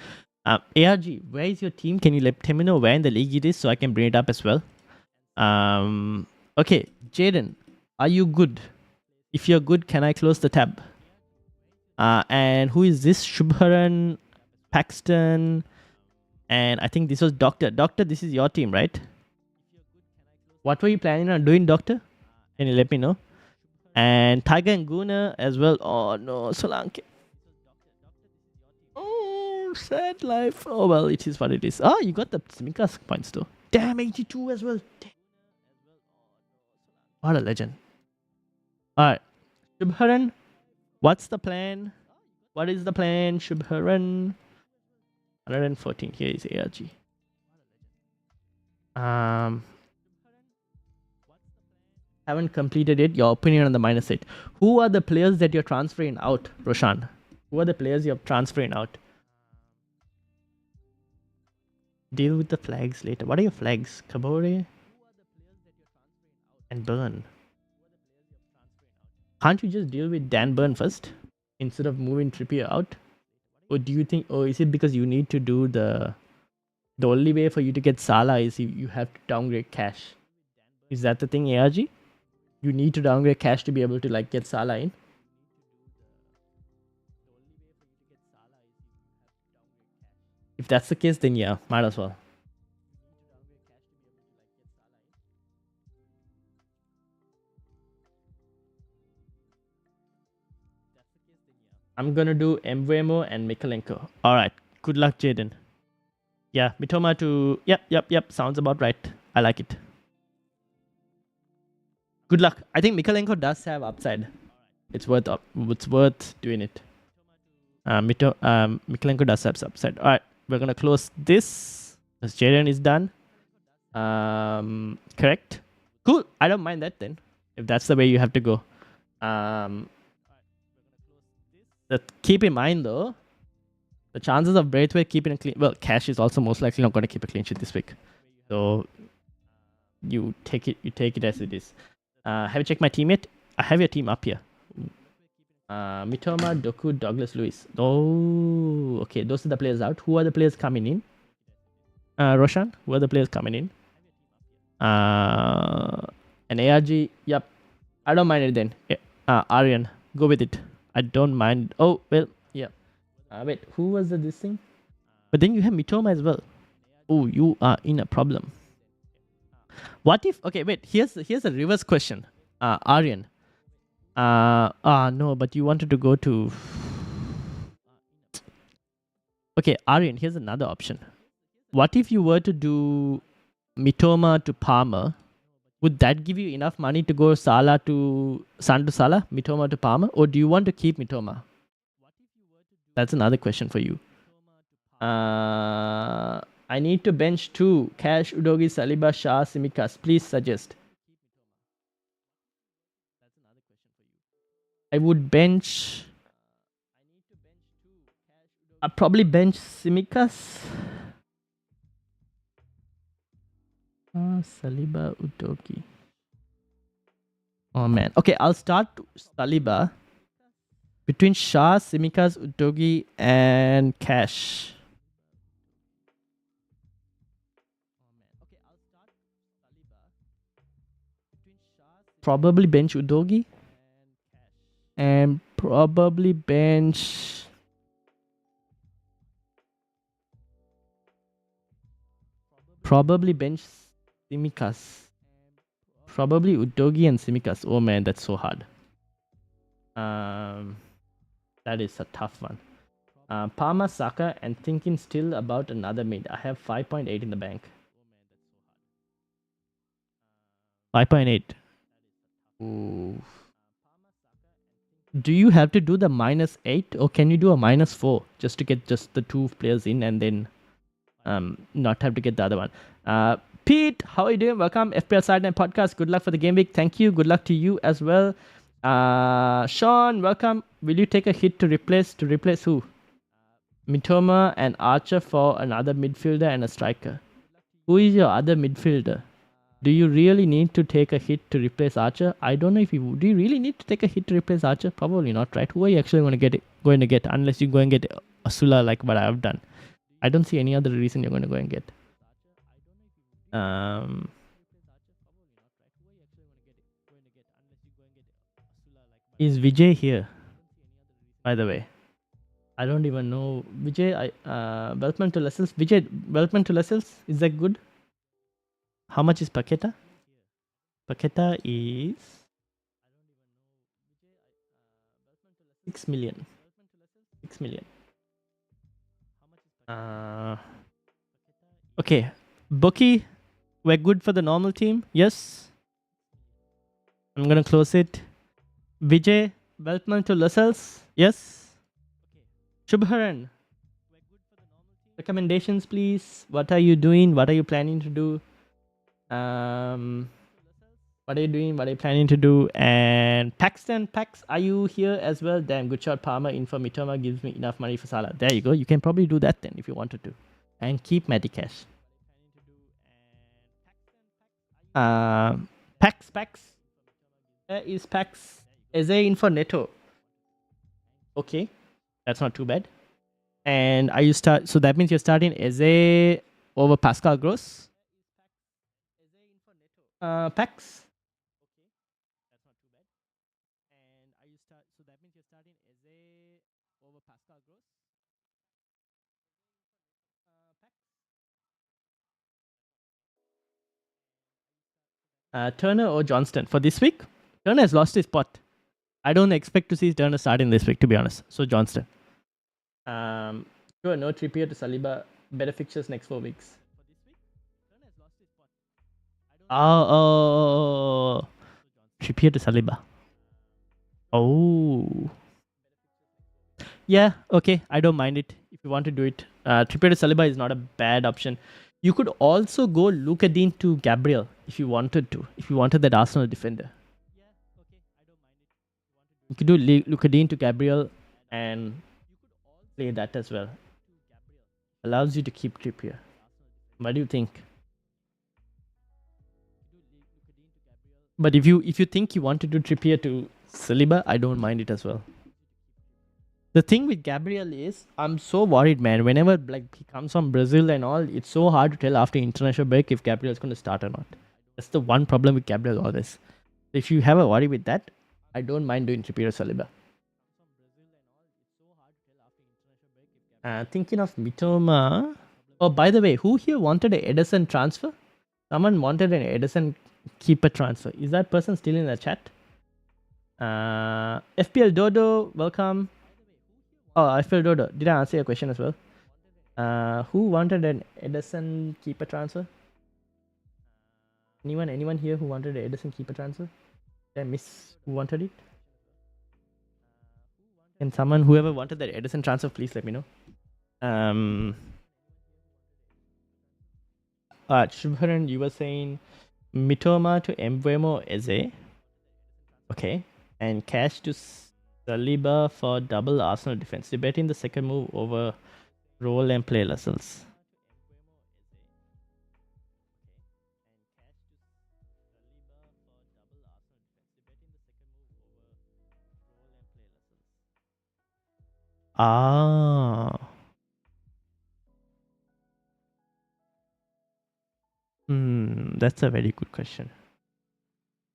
ARG, where is your team? Can you let me know where in the league it is so I can bring it up as well? Okay, Jaden, are you good? If you're good, can I close the tab? And who is this? Shubharan, Paxton, and I think this was Doctor. Doctor, this is your team, right? What were you planning on doing, Doctor? Can you let me know? And Tiger and Guna as well. Oh no, Solanke. Oh, sad life. Oh well, it is what it is. Oh, you got the Simikas points though. Damn, 82 as well. Damn. What a legend. Alright. Shubharan, what's the plan? What is the plan, Shubharan? 114. Here is ARG. Haven't completed it. Your opinion on the -8. Who are the players that you're transferring out, Roshan? Who are the players you're transferring out? Deal with the flags later. What are your flags? Kabore and Burn. Can't you just deal with Dan Burn first instead of moving Trippier out? Or do you think, or is it because you need to do the only way for you to get Salah is you have to downgrade cash? Is that the thing, ARG? You need to downgrade cash to be able to like get Salah in? If that's the case, then yeah, might as well. I'm gonna do Mbeumo and Mikalenko. All right. Good luck, Jaden. Yeah, Mitoma to yep. Sounds about right. I like it. Good luck. I think Mikalenko does have upside. It's worth doing it. Mikalenko does have upside. All right, we're gonna close this because Jaden is done. Correct. Cool. I don't mind that then. If that's the way you have to go. Keep in mind though, the chances of Braithwaite keeping a clean, well, Cash is also most likely not going to keep a clean sheet this week. So you take it as it is. Have you checked my teammate? I have your team up here. Mitoma, Doku, Douglas, Lewis. Oh, okay. Those are the players out. Who are the players coming in? Roshan, who are the players coming in? An ARG. Yep. I don't mind it then. Aryan, go with it. I don't mind. Oh, well, yeah. Wait, who was this thing? But then you have Mitoma as well. Oh, you are in a problem. What if... Okay, wait. Here's a reverse question. Aryan. No, but you wanted to go to... Okay, Aryan, here's another option. What if you were to do Mitoma to Palmer? Would that give you enough money to go Salah to Salah, Mitoma to Palmer? Or do you want to keep Mitoma? That's another question for you. I need to bench 2. Cash, Udogi, Saliba, Shah, Simikas. Please suggest. I would bench... I'd probably bench Simikas. Saliba, Udogi. Oh man. Okay, I'll start Saliba. Between Shah, Simikas, Udogi, and Cash. Probably bench Udogi. And probably bench... Simikas. Probably Udogi and Simikas. Oh man, that's so hard. That is a tough one. Parma, Saka, and thinking still about another mid. I have 5.8 in the bank. 5.8. Ooh. Do you have to do the -8 or can you do a -4 just to get just the 2 players in and then not have to get the other one? Pete, how are you doing? Welcome, FPL Sideline Podcast. Good luck for the game week. Thank you. Good luck to you as well. Sean, welcome. Will you take a hit to replace who? Mitoma and Archer for another midfielder and a striker. Who is your other midfielder? Do you really need to take a hit to replace Archer? I don't know if you do. You really need to take a hit to replace Archer? Probably not, right? Who are you actually going to get unless you go and get Asula like what I have done? I don't see any other reason you're going to go and get. Is Vijay here? By the way, I don't even know Vijay. Welcome to Lessels. Vijay, welcome to Lessels. Is that good? How much is Paqueta? Paqueta is 6 million. 6 million. Okay, Bucky, we're good for the normal team. Yes. I'm gonna close it. Vijay, welcome to Lascelles. Yes. Shubharan, recommendations, please. What are you doing? What are you planning to do? What are you doing? What are you planning to do? And Paxton, are you here as well? Damn, good shot. Palmer in for Mitoma gives me enough money for Salah. There you go. You can probably do that then if you wanted to. And keep Matty Cash. Pax. Where is Pax? Eze in for Neto. Okay. That's not too bad. And are you start? So that means you're starting Eze over Pascal Gross. Pax. Turner or Johnston for this week? Turner has lost his spot. I don't expect to see Turner starting this week, to be honest. So Johnston. Sure, no Trippier to Saliba. Better fixtures next 4 weeks. Oh, Trippier to Saliba. Oh. Yeah, okay. I don't mind it if you want to do it. Trippier to Saliba is not a bad option. You could also go Luka Dean to Gabriel if you wanted to. If you wanted that Arsenal defender. You could do Luka Dean to Gabriel and play that as well. Allows you to keep Trippier. What do you think? But if you think you want to do Trippier to Saliba, I don't mind it as well. The thing with Gabriel is, I'm so worried, man. Whenever like he comes from Brazil and all, it's so hard to tell after international break if Gabriel is going to start or not. That's the one problem with Gabriel always. If you have a worry with that, I don't mind doing Trippier or Saliba. Thinking of Mitoma. Oh, by the way, who here wanted a Edison transfer? Someone wanted an Edison keeper transfer. Is that person still in the chat? FPL Dodo, welcome. Oh, FPL Dodo. Did I answer your question as well? Who wanted an Edison keeper transfer? Anyone here who wanted an Edison keeper transfer? Did I miss who wanted it? Can someone, whoever wanted that Edison transfer, please let me know. Shubharan, you were saying Mitoma to Mbeumo Eze. Okay. And cash to Saliba for double Arsenal defense. Debating the second move over roll and play Lascelles. Ah. That's a very good question.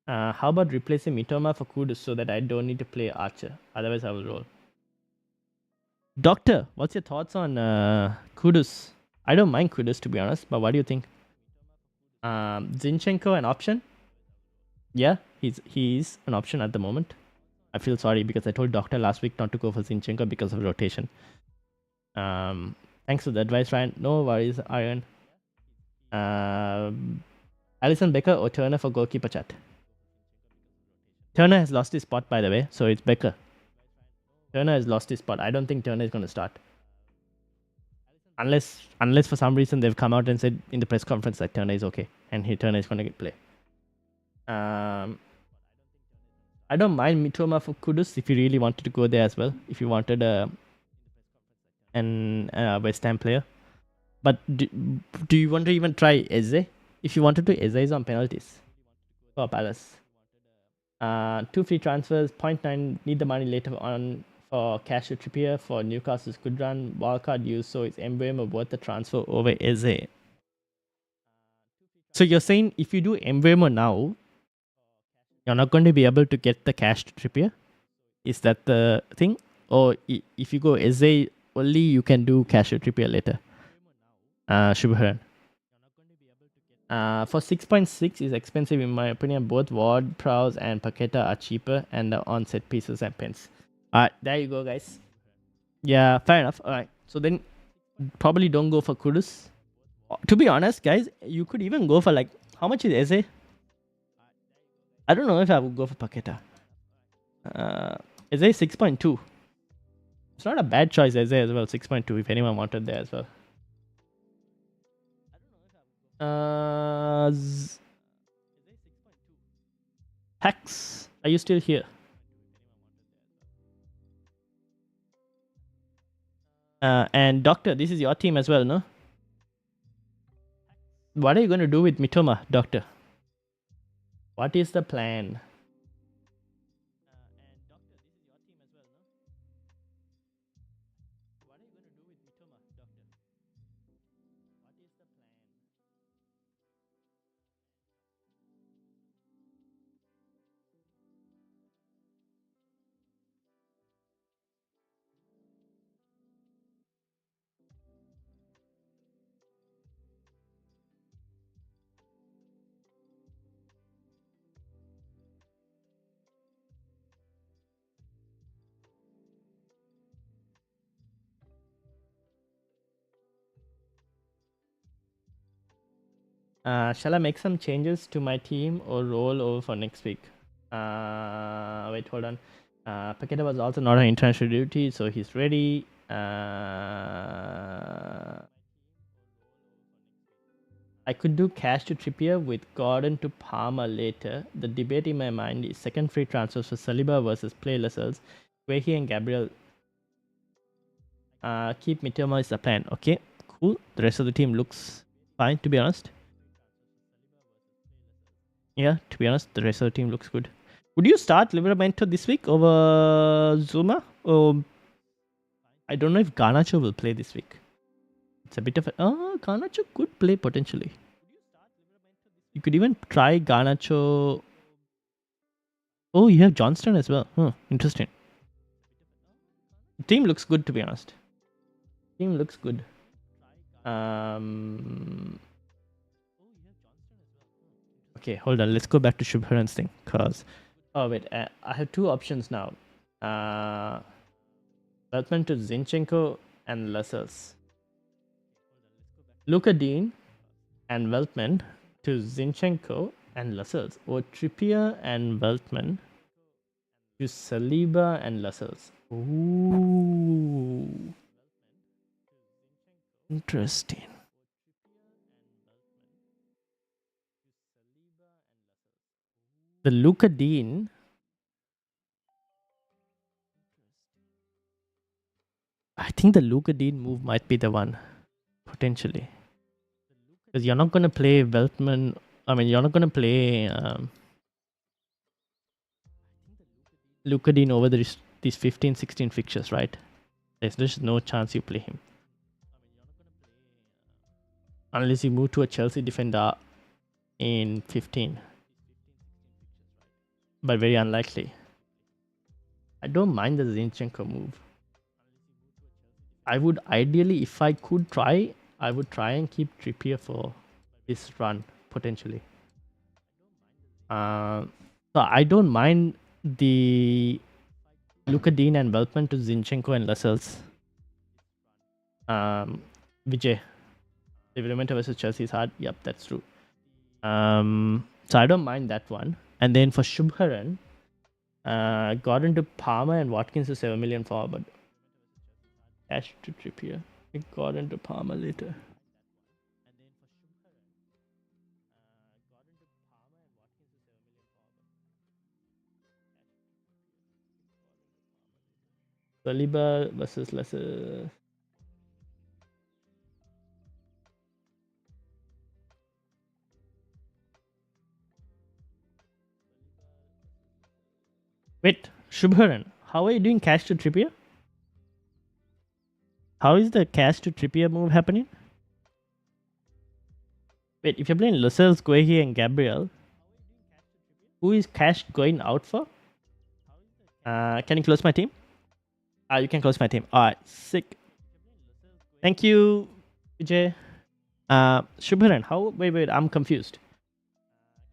How about replacing Mitoma for Kudus so that I don't need to play Archer? Otherwise, I will roll. Doctor, what's your thoughts on Kudus? I don't mind Kudus, to be honest, but what do you think? Zinchenko an option? Yeah, he's an option at the moment. I feel sorry because I told Doctor last week not to go for Zinchenko because of rotation. Thanks for the advice, Ryan. No worries, Iron. Alison Becker or Turner for goalkeeper chat? Turner has lost his spot, by the way, so it's Becker. Turner has lost his spot. I don't think Turner is going to start. Unless for some reason they've come out and said in the press conference that Turner is okay and Turner is going to get play. I don't mind Mitoma for Kudus if you really wanted to go there as well. If you wanted an West Ham player. But do you want to even try Eze? If you wanted to, Eze is on penalties for Palace. 2 free transfers, 0.9, need the money later on for cash to Trippier, for Newcastle's good run, wildcard use, so it's Mbeumo worth the transfer over Eze. So you're saying if you do Mbeumo now, you're not going to be able to get the cash to Trippier? Is that the thing? Or if you go Eze only, you can do cash to Trippier later? Shubharan. For 6.6 is expensive in my opinion. Both Ward, Prowse and Paqueta are cheaper and the on-set pieces and pens. Alright, there you go, guys. Yeah, fair enough. Alright, so then probably don't go for Kudus. To be honest, guys, you could even go for like, how much is Eze? I don't know if I would go for Paqueta. Eze 6.2. It's not a bad choice, Eze as well. 6.2 if anyone wanted there as well. Hex, are you still here? And Doctor, this is your team as well, no? What are you going to do with Mitoma, Doctor? What is the plan? Shall I make some changes to my team or roll over for next week? Wait, hold on. Paqueta was also not on international duty, so he's ready. I could do cash to Trippier with Gordon to Palmer later. The debate in my mind is second free transfers for Saliba versus play Lascelles. Guehi and Gabriel. Keep Mitoma is the plan. Okay, cool. The rest of the team looks fine, to be honest. Yeah, to be honest, the rest of the team looks good. Would you start Livramento this week over Zuma? Or I don't know if Garnacho will play this week. It's a bit of a... Garnacho could play potentially. You could even try Garnacho. Oh, you have Johnston as well. Interesting. The team looks good, to be honest. Team looks good. Okay, hold on. Let's go back to Shubharan's thing. Cause... Oh, wait. I have two options now. Veltman to Zinchenko and Lascelles. Luka Dean and Veltman to Zinchenko and Lascelles. Or Trippier and Veltman to Saliba and Lascelles. Ooh. Interesting. The Luka Dean. I think the Luka Dean move might be the one. Potentially. Because you're not going to play Veltman. I mean, you're not going to play Luka Dean over these 15, 16 fixtures, right? There's just no chance you play him. Unless you move to a Chelsea defender in 15. But very unlikely. I don't mind the Zinchenko move. I would ideally, if I could try, I would try and keep Trippier for this run, potentially. So I don't mind the Luka Dean and Veltman to Zinchenko and Lascelles. Vijay. Livramento versus Chelsea is hard. Yep, that's true. So I don't mind that one. And then for Shubharan, Gordon to Palmer and Watkins to 7 million forward. Ash to Trippier. Gordon to Palmer later. Saliba versus Lascelles. Wait, Shubharan, how are you doing cash to Trippier? How is the cash to Trippier move happening? Wait, if you're playing Lascelles, Guehi, and Gabriel, who is cash going out for? Can you close my team? You can close my team. Alright, sick. Thank you, Vijay. Shubharan, how? Wait, I'm confused.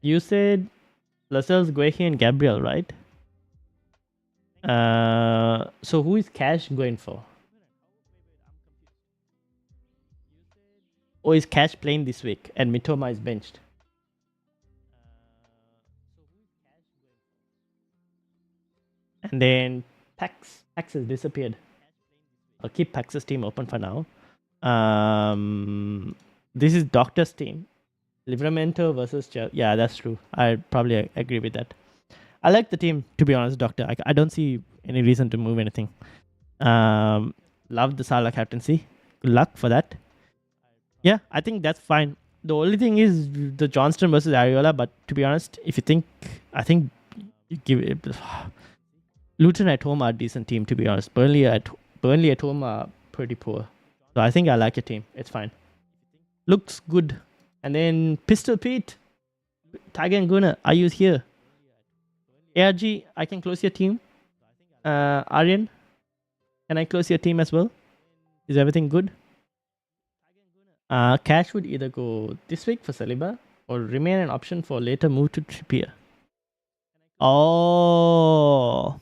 You said Lascelles, Guehi, and Gabriel, right? So who is cash going for? Or is Cash playing this week and Mitoma is benched? And then Pax has disappeared. I'll keep Pax's team open for now. This is Doctor's team. Livramento versus Chelsea. Yeah, that's true. I probably agree with that. I like the team, to be honest, Doctor. I don't see any reason to move anything. Love the Salah captaincy. Good luck for that. Yeah, I think that's fine. The only thing is the Johnston versus Areola, but to be honest, if you think, I think you give it. Luton at home are a decent team, to be honest. Burnley at home are pretty poor. So I think I like your team. It's fine. Looks good. And then Pistol Pete, Tiger and Gunnar, are you here? ARG, I can close your team. Aryan, can I close your team as well? Is everything good? Cash would either go this week for Saliba or remain an option for later move to Trippier. Oh.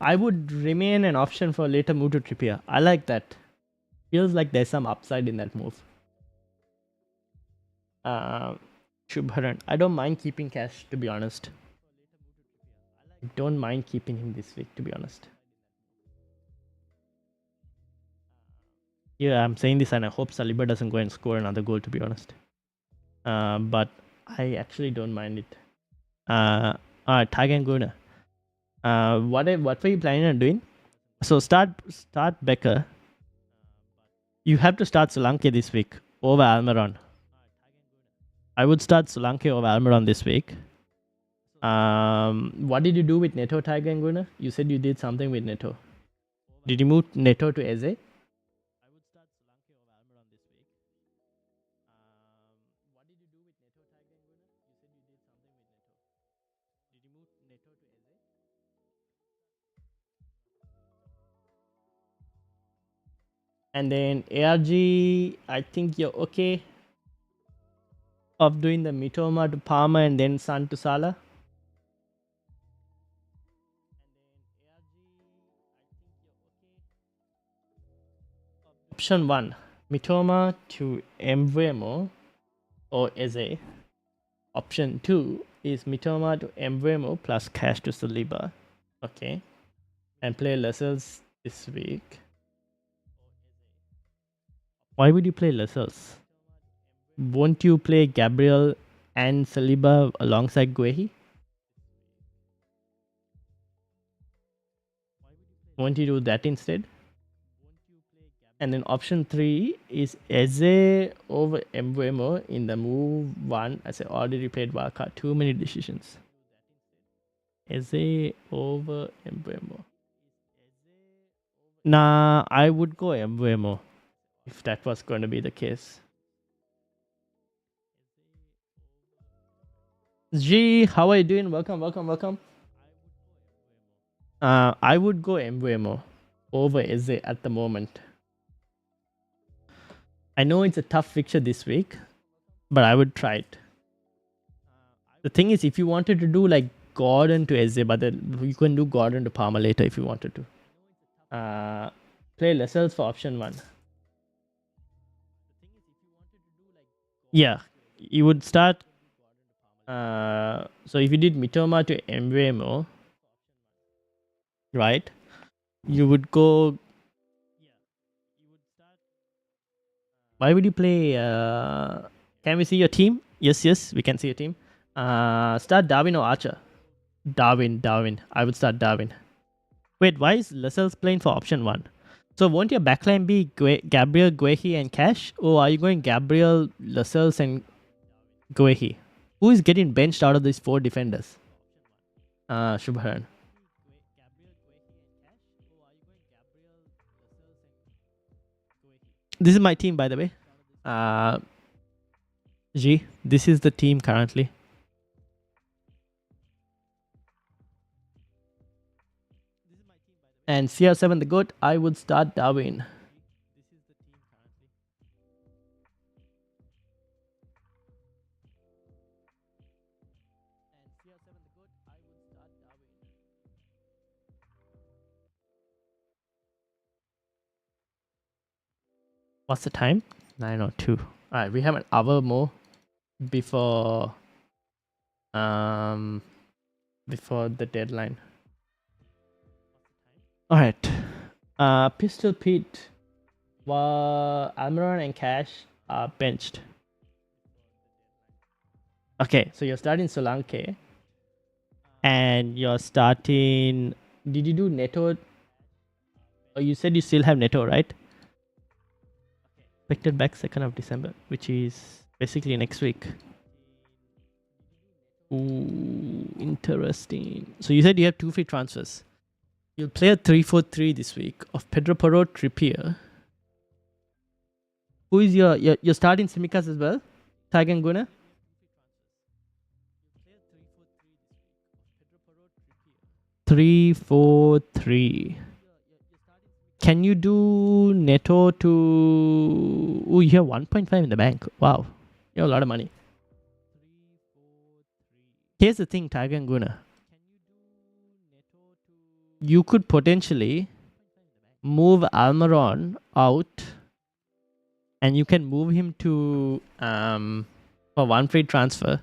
I would remain an option for later move to Trippier. I like that. Feels like there's some upside in that move. Shubharan. I don't mind keeping Cash, to be honest. I don't mind keeping him this week, to be honest. Yeah, I'm saying this and I hope Saliba doesn't go and score another goal, to be honest. But I actually don't mind it. Alright, Tag and Guna. What were you planning on doing? So start Becker. You have to start Solanke this week over Almiron. I would start Solanke over Almiron this week. What did you do with Neto, Tiger and Guna? You said you did something with Neto. Did you move Neto to Eze? And then ARG, I think you're okay of doing the Mitoma to Palmer and then Sun to Salah. Option 1, Mitoma to Mbeumo or Eze. Option 2 is Mitoma to Mbeumo plus Cash to Saliba. Okay. And play Lascelles this week. Why would you play Lascelles? Won't you play Gabriel and Saliba alongside Guehi? Won't you do that instead? And then option 3 is Eze over Mbeumo in the move 1. I said already played wildcard. Too many decisions. Eze over Mbeumo. Nah, I would go Mbeumo if that was going to be the case. G, how are you doing? Welcome. I would go Mbeumo over Eze at the moment. I know it's a tough fixture this week, but I would try it. The thing is, if you wanted to do like Gordon to Eze, but then you can do Gordon to Palmer later if you wanted to. Play Lascelles for option 1. Yeah, you would start. So if you did Mitoma to Mbeumo, right? You would go. Why would you play? Can we see your team? Yes, we can see your team. Start Darwin or Archer? Darwin. I would start Darwin. Wait, why is Lascelles playing for option 1? So won't your backline be Gabriel, Guehi and Cash? Or are you going Gabriel, Lascelles and Guehi? Who is getting benched out of these 4 defenders? Shubharan. This is my team, by the way. G, this is the team currently. And CR7 the GOAT, I would start Darwin. What's the time? 9:02. Alright, we have an hour more before the deadline. Alright. Pistol Pete, Almiron and Cash are benched. Okay, so you're starting Solanke. And you're starting. Did you do Neto? Oh, you said you still have Neto, right? Expected back 2nd of December, which is basically next week. Ooh, interesting. So you said you have 2 free transfers. You'll play a 3-4-3 this week of Pedro Porro, Trippier. Who is you're starting Simikas as well? Tag and Guna? Three, 4, 3. Can you do Neto to... Oh, you have 1.5 in the bank. Wow. You have a lot of money. Here's the thing, Tiger and Guna. you could potentially move Almiron out, and you can move him to for one free transfer.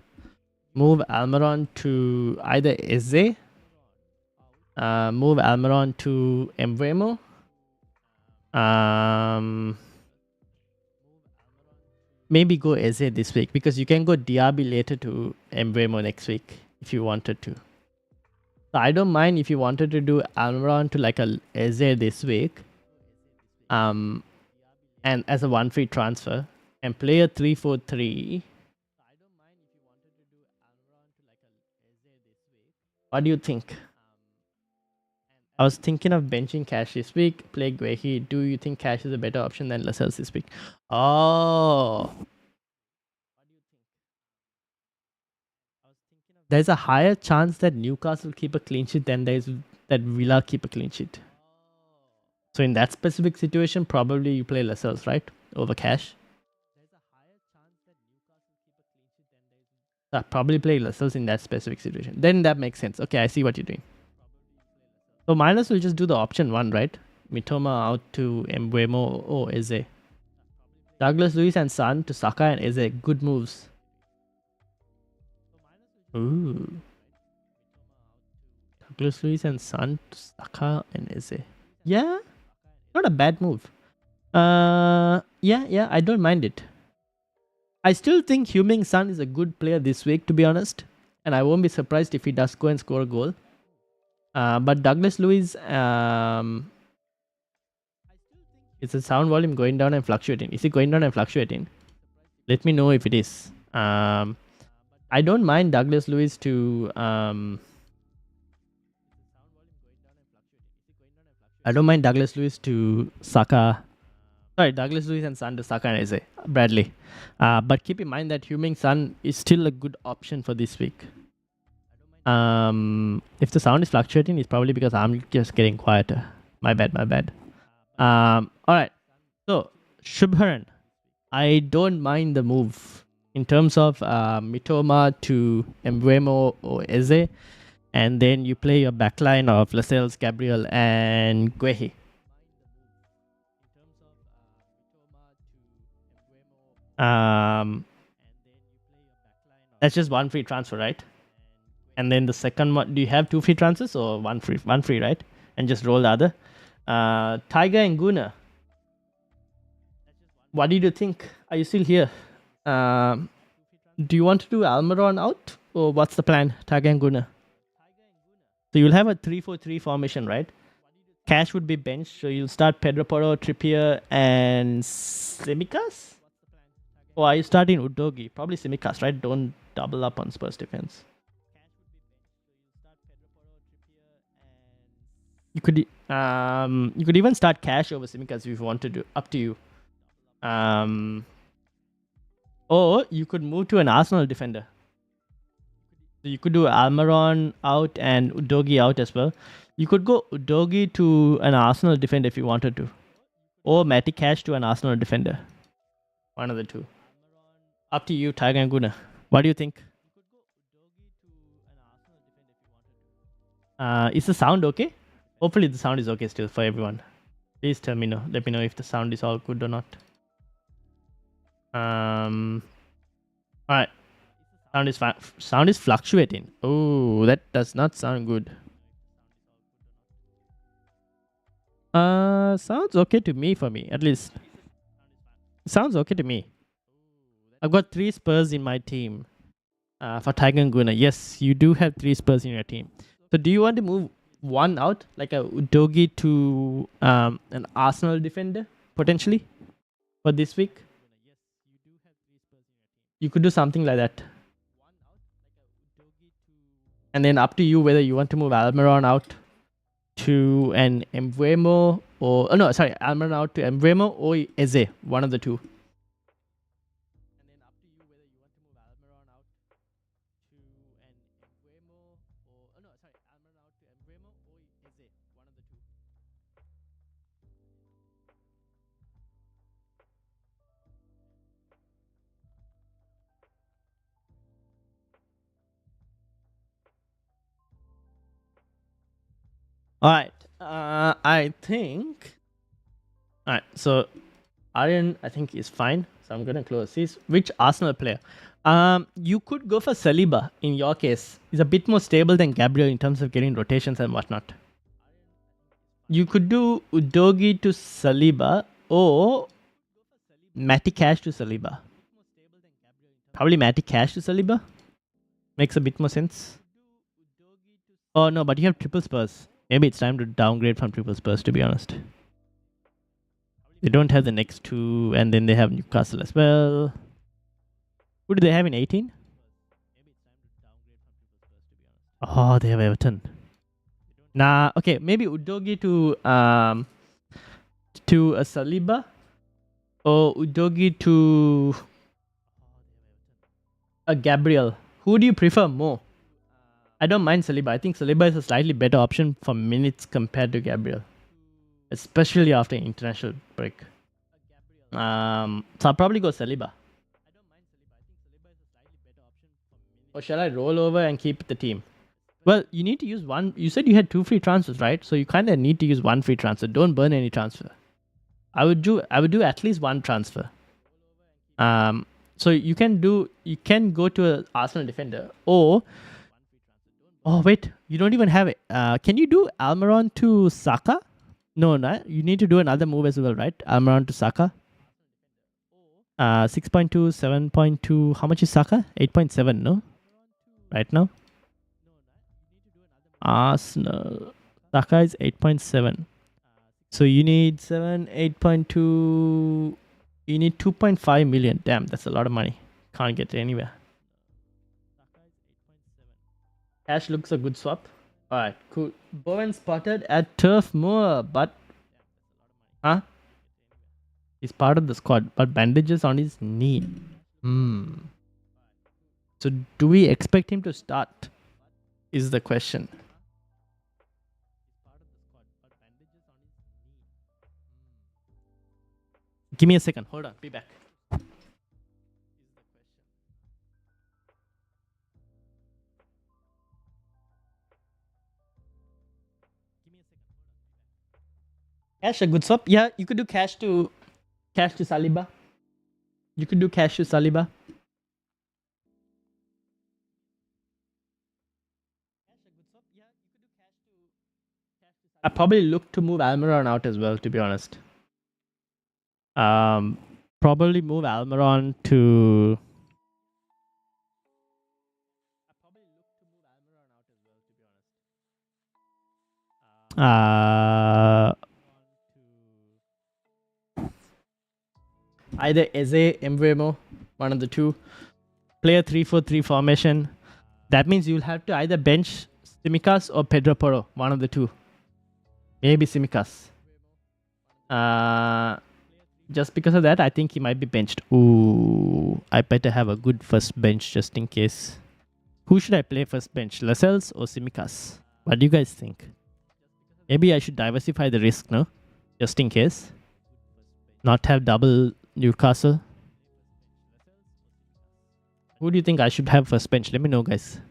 Move Almiron to either Eze, move Almiron to Embremo. Maybe go Eze this week because you can go Diaby later to Embremo next week if you wanted to. So I don't mind if you wanted to do Almiron to like a Eze this week. And as a one free transfer and play a 3-4-3. What do you think? I was thinking of benching Cash this week, play Guehi. Do you think Cash is a better option than Lascelles this week? Oh. There's a higher chance that Newcastle keep a clean sheet than there is that Villa keep a clean sheet. So in that specific situation, probably you play Lascelles, right? Over Cash. Probably play Lascelles in that specific situation. Then that makes sense. Okay, I see what you're doing. So minus will just do the option 1, right? Mitoma out to Embuemo or Eze. Douglas Luiz and Son to Saka and Eze. Good moves. Ooh. Douglas Luiz and Son to Saka and Eze. Yeah, not a bad move. Yeah, I don't mind it. I still think Heung-min Son is a good player this week, to be honest. And I won't be surprised if he does go and score a goal. But Douglas Luiz, is the sound volume going down and fluctuating? Is it going down and fluctuating? Let me know if it is. I don't mind Douglas Luiz to Saka. Sorry, Douglas Luiz and Son to Saka and Eze. Bradley. But keep in mind that Heung-min Son is still a good option for this week. If the sound is fluctuating, it's probably because I'm just getting quieter. My bad. Alright. So, Shubharan. I don't mind the move. In terms of Mitoma to Embuemo or Eze. And then you play your backline of Lascelles, Gabriel, and Guehi. That's just one free transfer, right? And then the second one, do you have 2 free transfers or one free? One free, right? And just roll the other. Tiger and Guna. What did you think? Are you still here? Do you want to do Almiron out? Or what's the plan, Tiger and Guna? So you'll have a 3-4-3 formation, right? Cash would be benched, so you'll start Pedro Porro, Trippier, and Tsimikas? Or are you starting Udogi? Probably Tsimikas, right? Don't double up on Spurs defense. You could even start Cash over Tsimikas if you wanted to. Up to you. Or you could move to an Arsenal defender. So you could do Almiron out and Udogi out as well. You could go Udogi to an Arsenal defender if you wanted to. Or Matty Cash to an Arsenal defender. One of the two. Up to you, Tiger and Guna. What do you think? Is the sound okay? Hopefully the sound is okay still for everyone. Please tell me no. Let me know if the sound is all good or not. Alright. Sound is fluctuating. Oh, that does not sound good. Sounds okay to me for me, at least. Sounds okay to me. I've got 3 Spurs in my team. For Tiger and Guna. Yes, you do have 3 Spurs in your team. So do you want to move one out, like a Udogi to an Arsenal defender, potentially, for this week? You could do something like that. And then up to you whether you want to move Almiron out to an Embuemo or... Almiron out to Embuemo or Eze, one of the two. All right. I think. All right. So Aryan, I think is fine. So I'm gonna close this. Which Arsenal player? You could go for Saliba in your case. He's a bit more stable than Gabriel in terms of getting rotations and whatnot. You could do Udogi to Saliba or Matty Cash to Saliba. Probably Matty Cash to Saliba. Makes a bit more sense. Oh no, but you have triple Spurs. Maybe it's time to downgrade from triple Spurs, to be honest. They don't have the next two, and then they have Newcastle as well. Who do they have in 18? Oh, they have Everton. Nah, okay, maybe Udogi to a Saliba or Udogi to a Gabriel. Who do you prefer more? I don't mind Saliba. I think Saliba is a slightly better option for minutes compared to Gabriel, especially after international break. So I'll probably go Saliba. Or shall I roll over and keep the team? Well, you need to use one. You said you had 2 free transfers, right? So you kind of need to use 1 free transfer. Don't burn any transfer. I would do at least 1 transfer. So you can go to an Arsenal defender, or oh wait, you don't even have it. Can you do Almiron to Saka? No, you need to do another move as well, right? Almiron to Saka. 6.2, 7.2. How much is Saka? 8.7, no? Right now? Arsenal. Saka is 8.7. So you need 8.2. You need 2.5 million. Damn, that's a lot of money. Can't get anywhere. Cash looks a good swap. Alright, cool. Bowen spotted at Turf Moor, but... Huh? He's part of the squad, but bandages on his knee. So do we expect him to start? Is the question. Give me a second. Hold on. Be back. Cash a good swap. Yeah, you could do cash to Saliba. You could do cash to Saliba. I probably look to move Almiron out as well, to be honest. Probably move Almiron to... either Eze, Mbeumo, one of the two. Play a 3-4-3 formation. That means you'll have to either bench Tsimikas or Pedro Porro, one of the two. Maybe Tsimikas. Just because of that, I think he might be benched. Ooh, I better have a good first bench just in case. Who should I play first bench, Lascelles or Tsimikas? What do you guys think? Maybe I should diversify the risk, no? Just in case. Not have double Newcastle. Who do you think I should have first bench? Let me know, guys.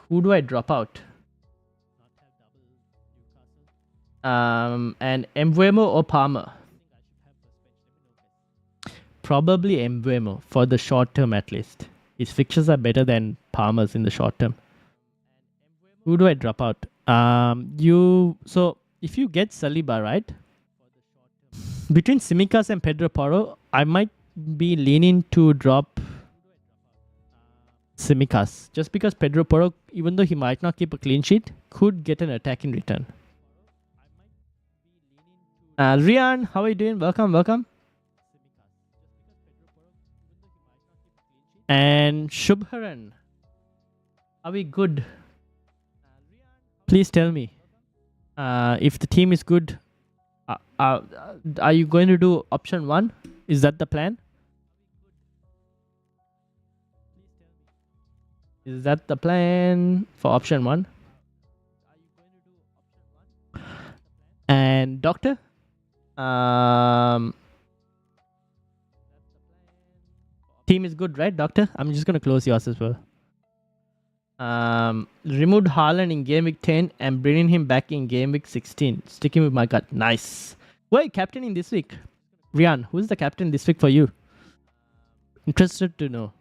Who do I drop out? And Mbeumo or Palmer? Probably Mbeumo for the short term at least. His fixtures are better than Palmer's in the short term. Who do I drop out? So if you get Saliba, right? Between Tsimikas and Pedro Porro, I might be leaning to drop Tsimikas. Just because Pedro Porro, even though he might not keep a clean sheet, could get an attack in return. Rian, how are you doing? Welcome. And Shubharan, are we good? Please tell me if the team is good. Are you going to do option 1? Is that the plan? Is that the plan for option 1? And Doctor? Team is good, right, Doctor? I'm just going to close yours as well. Removed Haaland in game week 10 and bringing him back in game week 16. Sticking with my gut. Nice. Wait, captaining this week? Rian, who's the captain this week for you? Interested to know.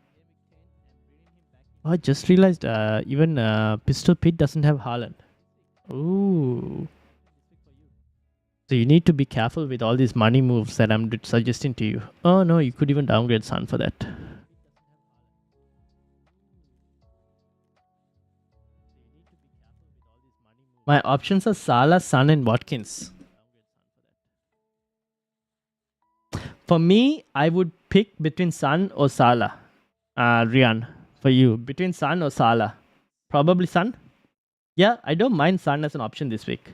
Oh, I just realized even Pistol Pit doesn't have Haaland. Ooh. So you need to be careful with all these money moves that I'm suggesting to you. Oh no, you could even downgrade Sun for that. My options are Salah, Son, and Watkins. For me, I would pick between Son or Salah. Rian, for you, between Son or Salah? Probably Son. Yeah, I don't mind Son as an option this week.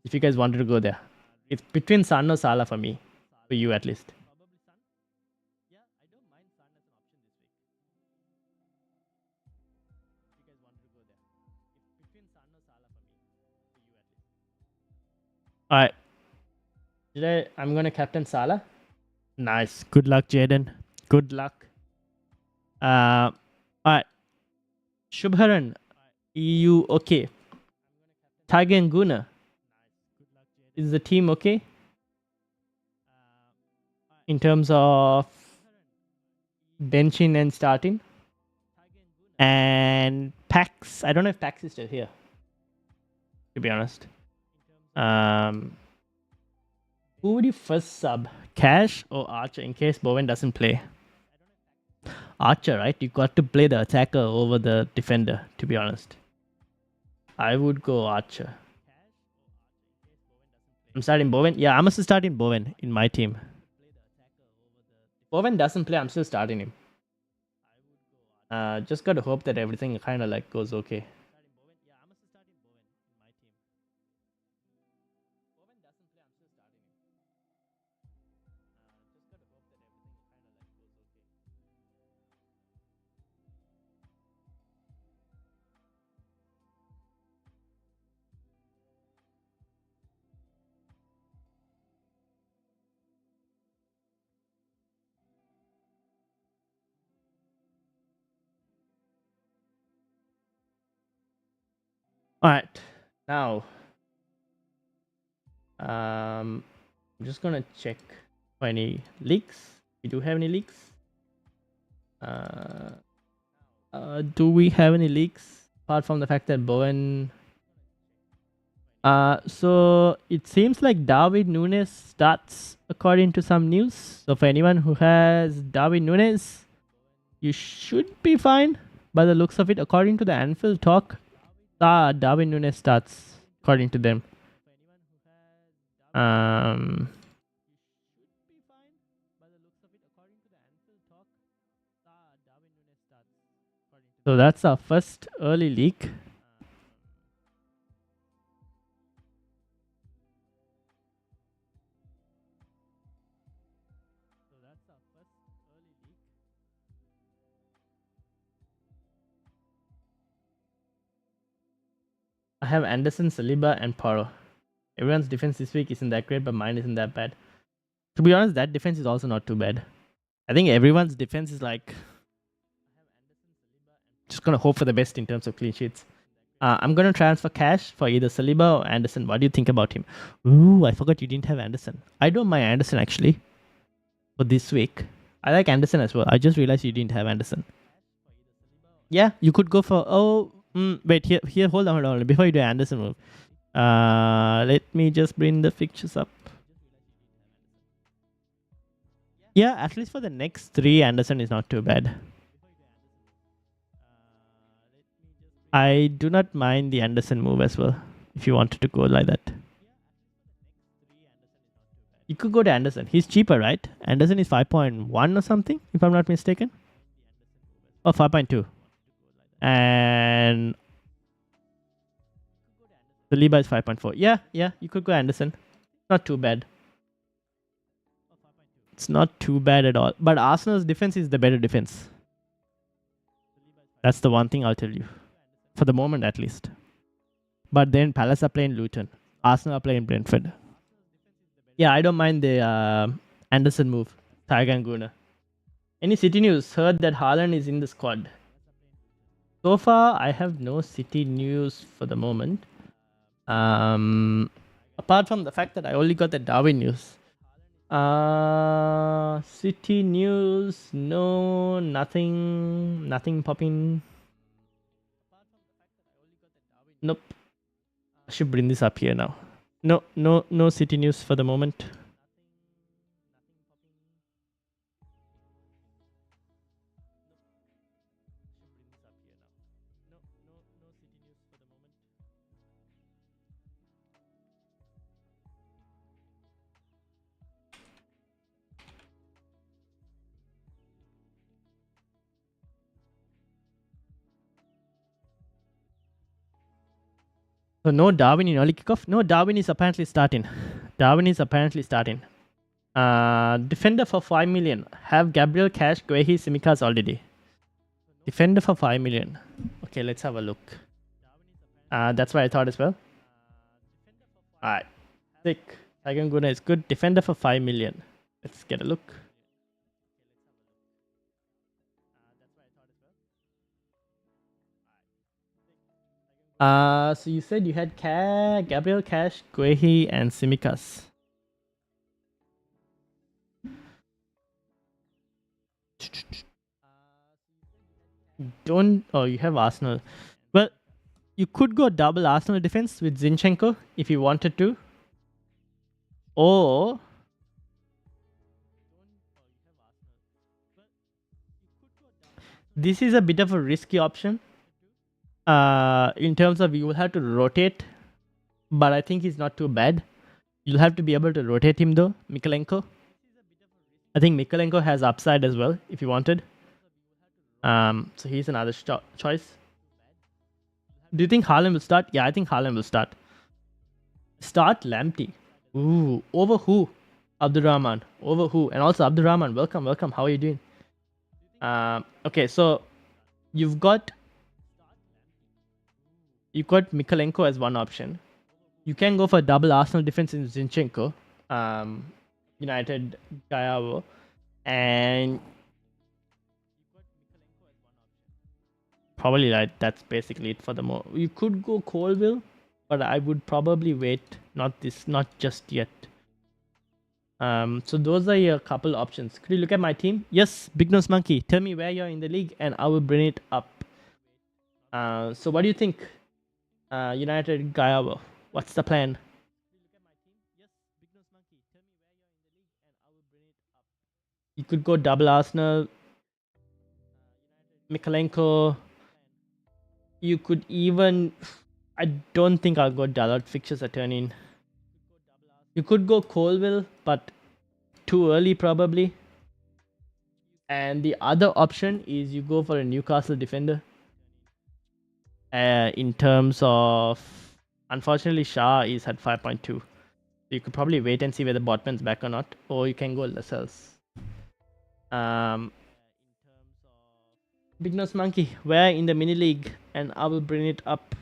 If you guys wanted to go there, it's between Son or Salah for me, for you at least. All right. I'm gonna captain Salah. Nice. Good luck, Jaden. Good luck. All right. Shubharan, you okay? Tiger and Guna. Is the team okay? In terms of benching and starting? And Pax. I don't know if Pax is still here, to be honest. Who would you first sub? Cash or Archer in case Bowen doesn't play? Archer, right? You got to play the attacker over the defender, to be honest. I would go Archer. I'm starting Bowen. Yeah, I'm still starting Bowen in my team. Bowen doesn't play, I'm still starting him. Just got to hope that everything kind of like goes okay. All right, now I'm just gonna check for any leaks. We do have any leaks? Do we have any leaks apart from the fact that Bowen? So it seems like Darwin Nunes starts according to some news. So for anyone who has Darwin Nunes, you should be fine by the looks of it. According to the Anfield talk, Darwin Nunes starts according to them. So that's our first early leak. I have Anderson, Saliba, and Poro. Everyone's defense this week isn't that great, but mine isn't that bad. To be honest, that defense is also not too bad. I think everyone's defense is like just gonna hope for the best in terms of clean sheets. I'm gonna transfer cash for either Saliba or Anderson. What do you think about him? Ooh, I forgot you didn't have Anderson. I don't mind Anderson actually for this week. I like Anderson as well. I just realized you didn't have Anderson. Yeah, you could go for wait here hold on before you do Anderson move. Let me just bring the fixtures up. Yeah, at least for the next 3, Anderson is not too bad. I do not mind the Anderson move as well, if you wanted to go like that. You could go to Anderson. He's cheaper, right? Anderson is 5.1 or something, if I'm not mistaken. Oh, 5.2. And Saliba is 5.4. Yeah, you could go Anderson. Not too bad. It's not too bad at all. But Arsenal's defense is the better defense. That's the one thing I'll tell you. For the moment, at least. But then Palace are playing Luton. Arsenal are playing Brentford. Yeah, I don't mind the Anderson move. Tiger and Guna. Any City news? Heard that Haaland is in the squad. So far, I have no City news for the moment. Apart from the fact that I only got the Darwin news. City news, no, nothing popping. Nope. I should bring this up here now. No City news for the moment. So no Darwin in early kickoff. No, Darwin is apparently starting. Defender for 5 million. Have Gabriel, Cash, Guehi, Simicas already. Defender for 5 million. Okay, let's have a look. That's what I thought as well. Alright. Sick. Saganguna is good. Defender for 5 million. Let's get a look. So you said you had Gabriel, Cash, Guehi, and Simicas. Oh, you have Arsenal. Well, you could go double Arsenal defense with Zinchenko if you wanted to. Or this is a bit of a risky option. In terms of you will have to rotate, but I think he's not too bad. You'll have to be able to rotate him though, Mikalenko. I think Mikalenko has upside as well if you wanted. So he's another choice. Do you think Haaland will start? Yeah, I think Haaland will start. Start Lamptey. Ooh, over who? Abdurrahman. Over who? And also Abdurrahman, welcome. How are you doing? Okay, so you've got Mikalenko as one option. You can go for double Arsenal defense in Zinchenko, United Gayavo, and probably like that's basically it for the more. You could go Colville, but I would probably wait. Not just yet. So those are your couple options. Could you look at my team? Yes, Big Nose Monkey. Tell me where you're in the league, and I will bring it up. So what do you think? United Gayavo. What's the plan? You could go double Arsenal, Mikalenko. You could even. I don't think I'll go Dalot. Fixtures are turning. You could go Colville, but too early probably. And the other option is you go for a Newcastle defender. In terms of, unfortunately, Shah is at 5.2. So you could probably wait and see whether Botman's back or not, or you can go Lascelles. Big Nose Monkey, where in the mini league, and I will bring it up.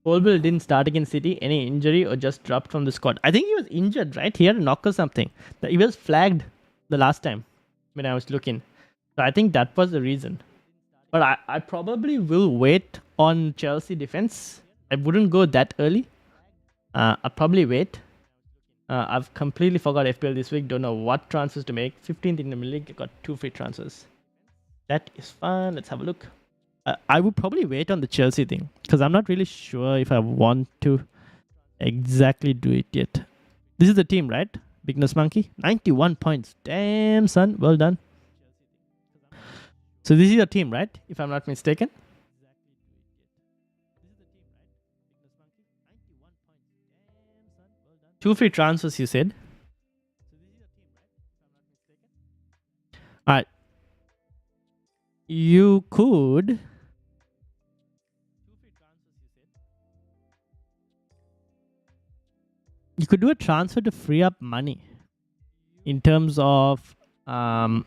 Colville didn't start against City. Any injury or just dropped from the squad? I think he was injured, right? He had a knock or something. He was flagged the last time when I was looking. So I think that was the reason. But I probably will wait on Chelsea defense. I wouldn't go that early. I'll probably wait. I've completely forgot FPL this week. Don't know what transfers to make. 15th in the league. Got 2 free transfers. That is fun. Let's have a look. I would probably wait on the Chelsea thing because I'm not really sure if I want to exactly do it yet. This is the team, right? Bigness Monkey. 91 points. Damn, son. Well done. So this is your team, right? If I'm not mistaken. 2 free transfers, you said. Alright. You could. you could do a transfer to free up money in terms of not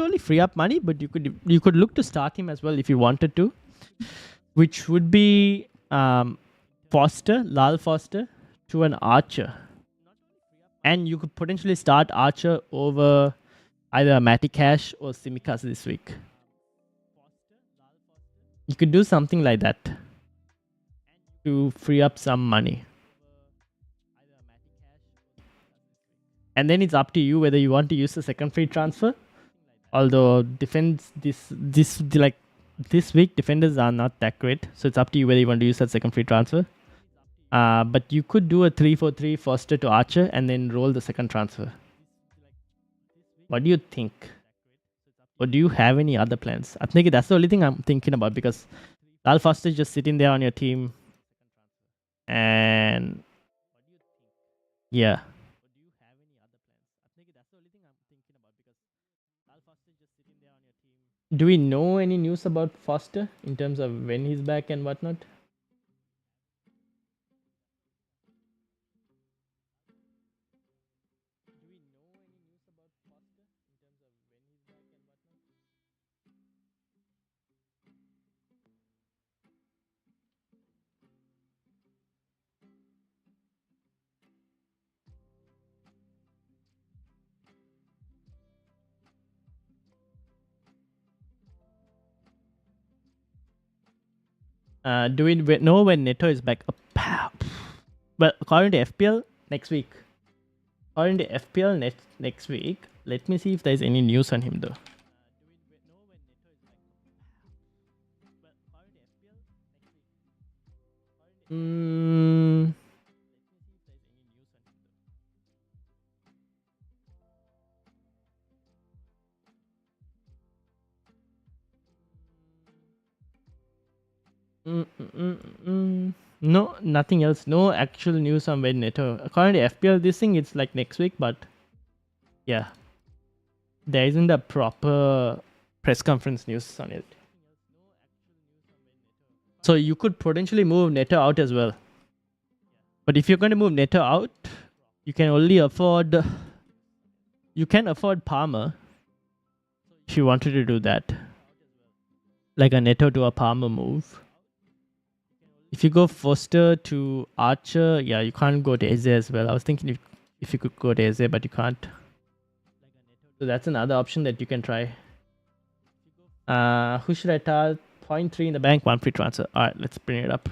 only free up money, but you could look to start him as well if you wanted to, which would be Lal Foster to an Archer, and you could potentially start Archer over either Matty Cash or Simikas this week. You could do something like that to free up some money. And then it's up to you whether you want to use the second free transfer. Although defense this week defenders are not that great, so it's up to you whether you want to use that second free transfer. But you could do a 3-4-3 Foster to Archer and then roll the second transfer. What do you think? Or do you have any other plans? I think that's the only thing I'm thinking about, because Lal Foster is just sitting there on your team. And yeah. Do we know any news about Foster in terms of when he's back and whatnot? Do we know when Neto is back? Well, according to FPL, next week. According to FPL next week. Let me see if there's any news on him though. No, nothing else. No actual news on when Neto. According to FPL, this thing it's like next week, but yeah, there isn't a proper press conference news on it. So you could potentially move Neto out as well. But if you're going to move Neto out, you can only afford. You can afford Palmer if you wanted to do that, like a Neto to a Palmer move. If you go Foster to Archer, yeah, you can't go to Eze as well. I was thinking if you could go to Eze, but you can't. So that's another option that you can try. Who should I target? 0.3 in the bank, 1 free transfer. Alright, let's bring it up.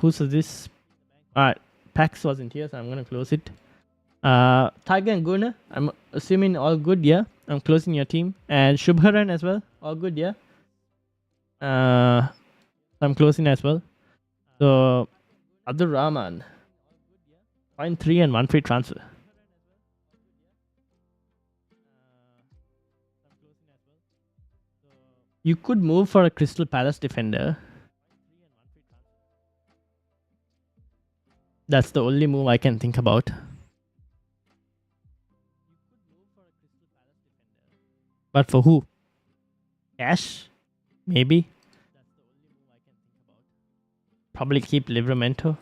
Who's this? Alright, Pax wasn't here, so I'm gonna close it. Tiger and Guna, I'm assuming all good, yeah? I'm closing your team. And Shubharan as well, all good, yeah? I'm closing as well. So, Abdul Rahman, 0.3 and 1 free transfer. You could move for a Crystal Palace defender. That's the only move I can think about. But for who? Cash? Maybe. Probably keep Livramento.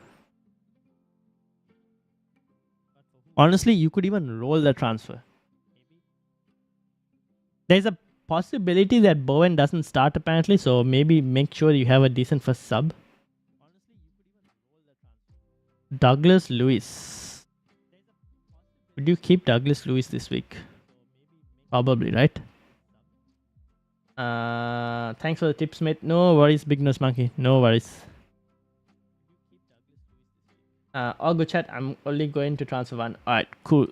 Honestly, you could even roll the transfer. There's a possibility that Bowen doesn't start apparently, so maybe make sure you have a decent first sub. Douglas Lewis. Would you keep Douglas Lewis this week? Probably, right? Thanks for the tips, mate. No worries, Big Nose Monkey. No worries. All good, chat. I'm only going to transfer one. Alright, cool.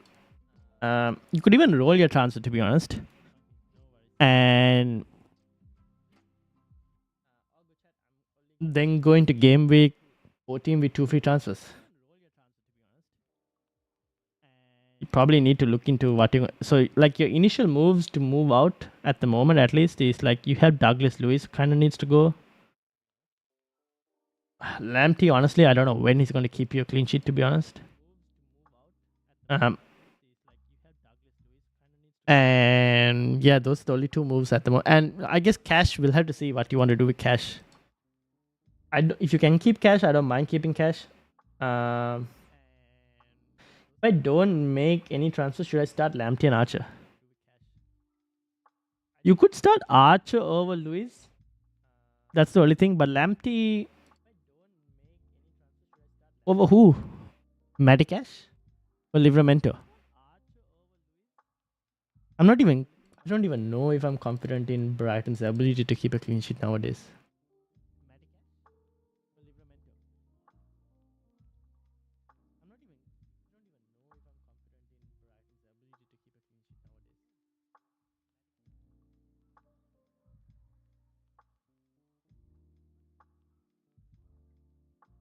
You could even roll your transfer, to be honest. And then go into game week 14 with 2 free transfers. You probably need to look into what you... So, like, your initial moves to move out, at the moment at least, is like you have Douglas Lewis kind of needs to go. Lamptey, honestly, I don't know when he's going to keep you a clean sheet, to be honest. And And yeah, those are the only two moves at the moment. And I guess cash, we'll have to see what you want to do with cash. If you can keep cash, I don't mind keeping cash. If I don't make any transfers, should I start Lamptey and Archer? You could start Archer over Luis. That's the only thing. But Lamptey over who? Medicash or Livramento? I don't even know if I'm confident in Brighton's ability to keep a clean sheet nowadays.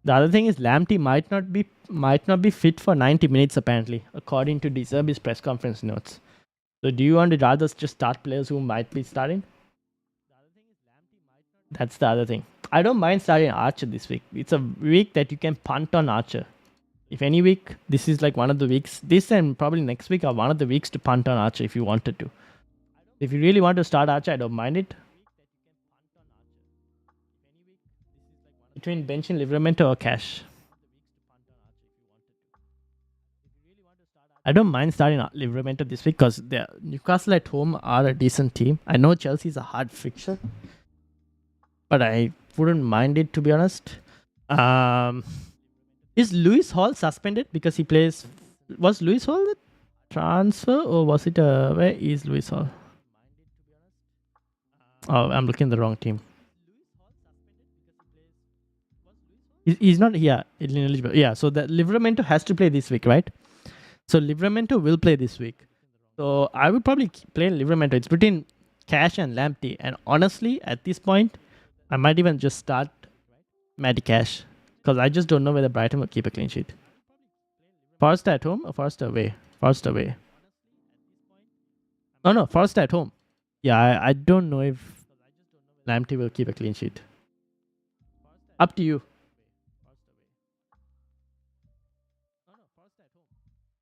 The other thing is Lamptey might not be fit for 90 minutes apparently, according to De Zerbi's press conference notes. So do you want to rather just start players who might be starting? That's the other thing. I don't mind starting Archer this week. It's a week that you can punt on Archer. If any week, this is like one of the weeks. This and probably next week are one of the weeks to punt on Archer if you wanted to. If you really want to start Archer, I don't mind it. Between bench and Livramento or cash. I don't mind starting Livramento this week because Newcastle at home are a decent team. I know Chelsea's a hard fixture, but I wouldn't mind it, to be honest. Is Lewis Hall suspended because he plays? Was Lewis Hall the transfer or was it where is Lewis Hall? Oh, I'm looking at the wrong team. He's not here. Ineligible. Yeah, so the Livramento has to play this week, right? So Livramento will play this week. So I would probably play Livramento. It's between Cash and Lamptey. And honestly, at this point, I might even just start Matty Cash. Because I just don't know whether Brighton will keep a clean sheet. Forest at home or Forest away? Forest away. No, Forest at home. Yeah, I don't know if Lamptey will keep a clean sheet. Up to you.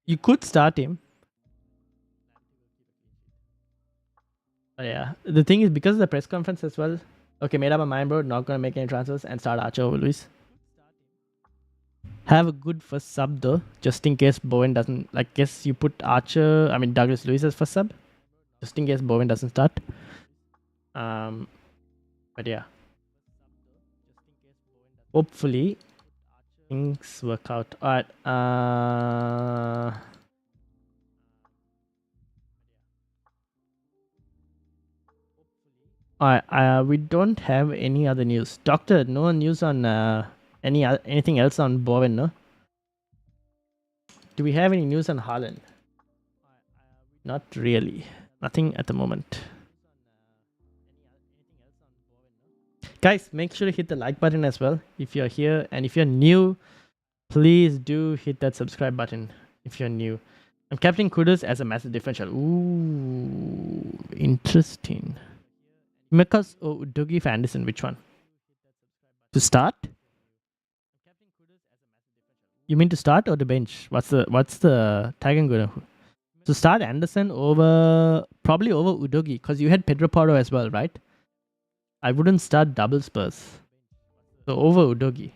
You could start him. But yeah, the thing is because of the press conference as well. Okay, made up my mind, bro. Not gonna make any transfers and start Archer over Luis. Have a good first sub though, just in case Bowen doesn't. Like, guess you put Archer. I mean Douglas Luiz as first sub, just in case Bowen doesn't start. But yeah, hopefully things work out. Alright. Alright. We don't have any other news. Doctor, no news on anything else on Bowen, no? Do we have any news on Haaland? Not really. Nothing at the moment. Guys, make sure to hit the like button as well if you're here. And if you're new, please do hit that subscribe button if you're new. I'm captaining Kudus as a massive differential. Ooh, interesting. Because Udogi for Anderson, which one? To start? You mean to start or to bench? What's the tag I'm gonna? To start Anderson probably over Udogi because you had Pedro Porro as well, right? I wouldn't start double Spurs. So over Udogi.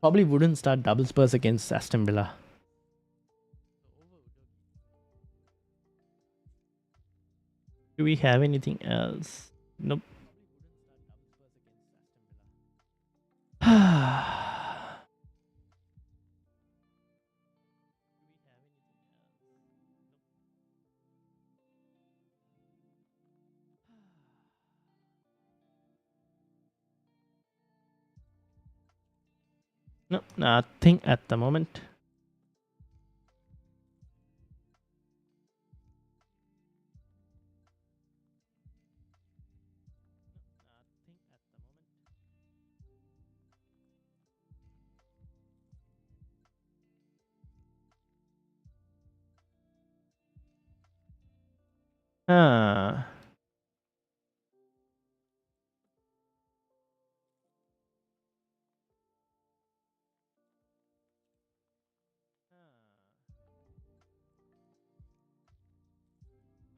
Probably wouldn't start double Spurs against Aston Villa. Do we have anything else? Nope. No, nothing at the moment.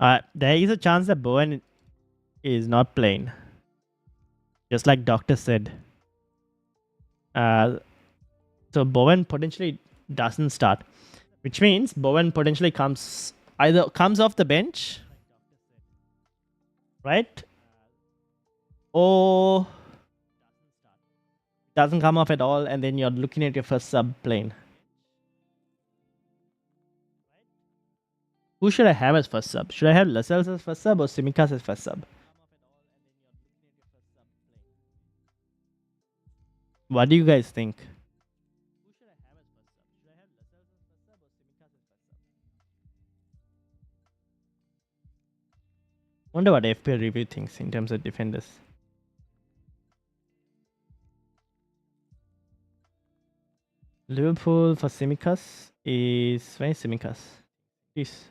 There is a chance that Bowen is not playing, just like Doctor said. So Bowen potentially doesn't start, which means Bowen potentially either comes off the bench, right, or doesn't come off at all, and then you're looking at your first sub playing. Who should I have as first sub? Should I have Lascelles as first sub or Simikas as first sub? What do you guys think? Wonder what FPL review thinks in terms of defenders. Liverpool for Simikas is where is Simikas? Is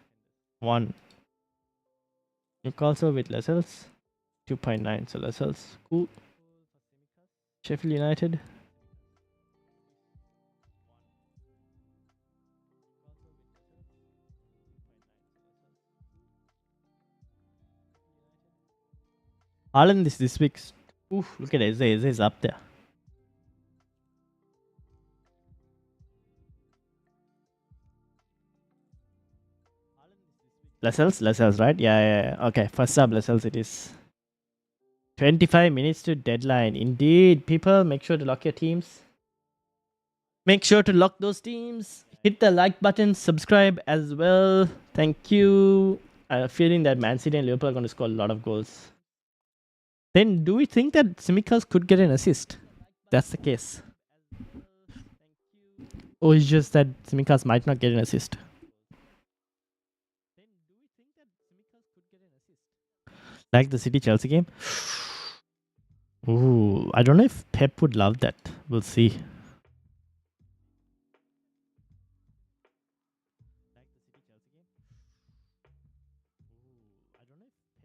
1. Newcastle with Lascelles 2.9. So Lascelles cool. Sheffield United. Haaland this week. Oof, look at Eze. Eze is up there. Lascelles, right? Yeah. Okay, first sub Lascelles it is. 25 minutes to deadline. Indeed, people, make sure to lock your teams. Make sure to lock those teams. Hit the like button, subscribe as well. Thank you. I have a feeling that Man City and Liverpool are going to score a lot of goals. Then, do we think that Simikas could get an assist? That's the case. Or it's just that Simikas might not get an assist? Like the City Chelsea game? Ooh, I don't know if Pep would love that. We'll see.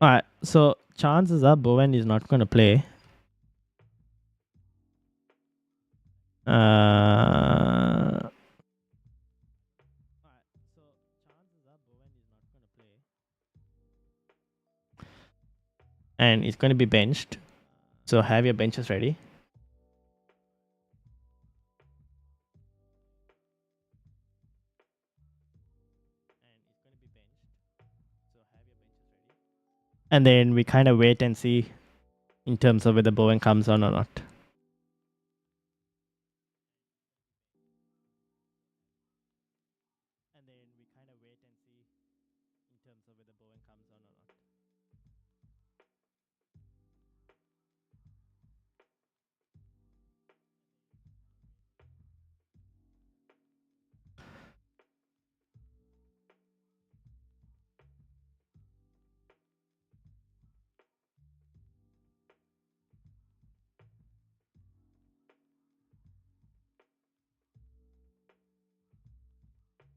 Alright, so chances are Bowen is not going to play. And it's going to be benched. So have your benches ready. And then we kind of wait and see in terms of whether Bowen comes on or not.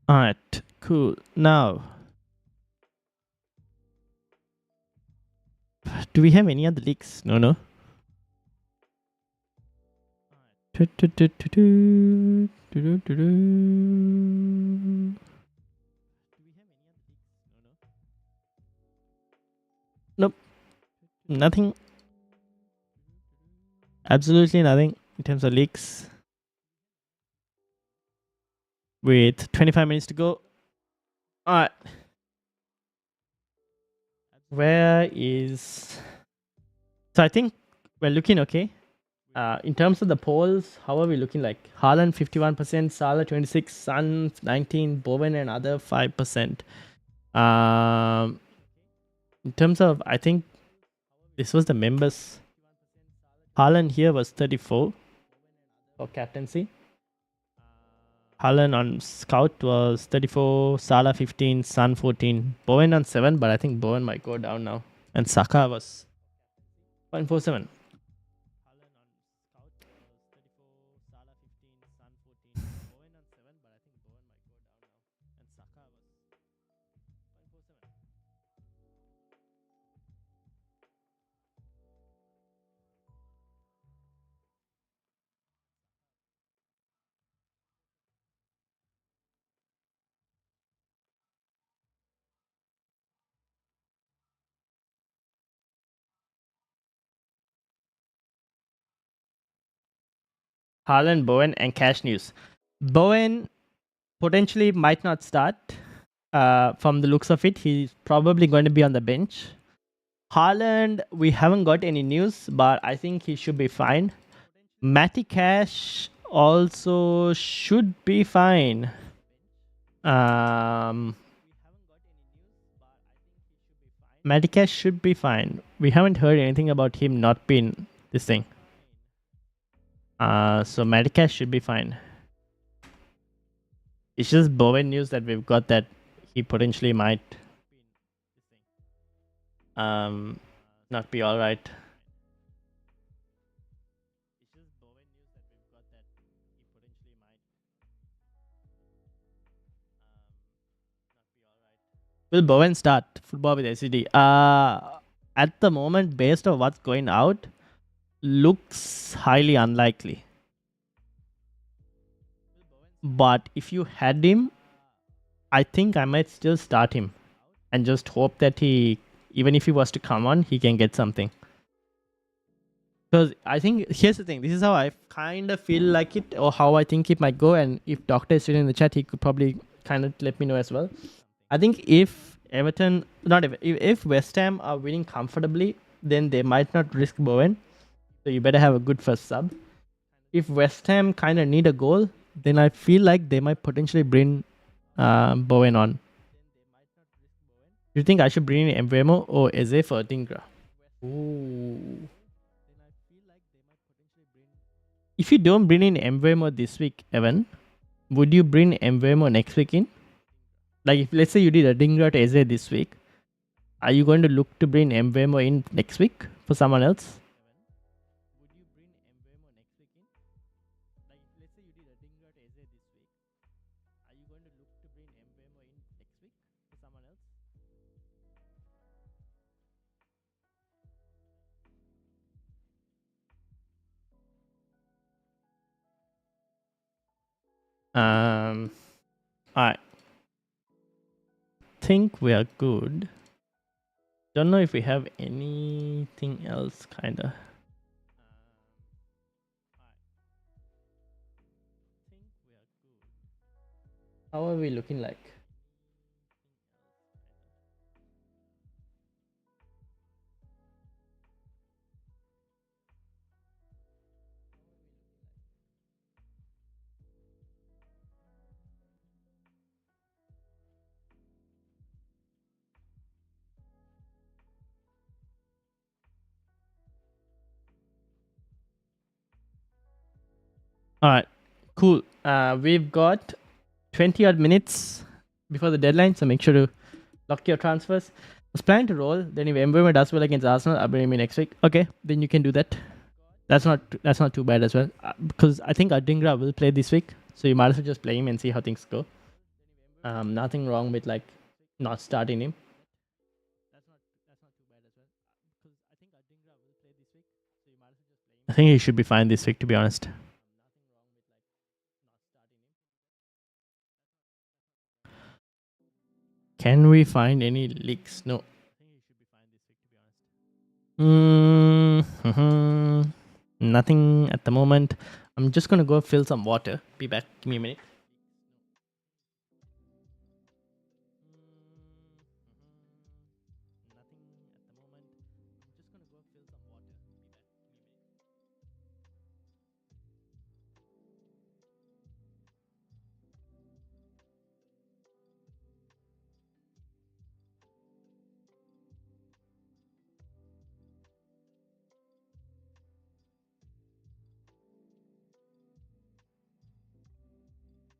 Alright, cool. Now, do we have any other leaks? No. Nope. Nothing. Absolutely nothing in terms of leaks. With 25 minutes to go. Alright. Where is... So I think we're looking okay. In terms of the polls, how are we looking like? Haaland 51%, Salah 26%, Son 19%, Bowen and other 5%. In terms of, I think this was the members. Haaland here was 34 for captaincy. Haaland on scout was 34, Salah 15, Son 14, Bowen on 7, but I think Bowen might go down now. And Saka was 0.47. Haaland, Bowen, and cash news. Bowen potentially might not start. From the looks of it, he's probably going to be on the bench. Haaland, we haven't got any news, but I think he should be fine. Matty Cash also should be fine. Matty Cash should be fine. We haven't heard anything about him not being this thing. So Matty Cash should be fine. It's just Bowen news that we've got that he potentially might not be all right. Will Bowen start football with SED? At the moment, based on what's going out, looks highly unlikely. But if you had him, I think I might still start him and just hope that he, even if he was to come on, he can get something. Because I think, here's the thing, this is how I kind of feel like it, or how I think it might go. And if Doctor is sitting in the chat, he could probably kind of let me know as well. I think if Everton, not if West Ham are winning comfortably, then they might not risk Bowen. So you better have a good first sub. If West Ham kind of need a goal, then I feel like they might potentially bring Bowen on. Do you think I should bring in Mbeumo or Eze for Dingra? Ooh. If you don't bring in Mbeumo this week, Evan, would you bring Mbeumo next week in? Like, if let's say you did a Dingra to Eze this week, are you going to look to bring Mbeumo in next week for someone else? I think we are good. Don't know if we have anything else, kinda. How are we looking like? All right, cool. We've got 20 odd minutes before the deadline, so make sure to lock your transfers. I was planning to roll. Then if Mbeumo does well against Arsenal, I'll bring him in next week. Okay, then you can do that. That's not too bad as well, because I think Adingra will play this week, so you might as well just play him and see how things go. Nothing wrong with like not starting him. I think he should be fine this week, to be honest. Can we find any leaks? No. Nothing at the moment. I'm just gonna go fill some water. Be back. Give me a minute.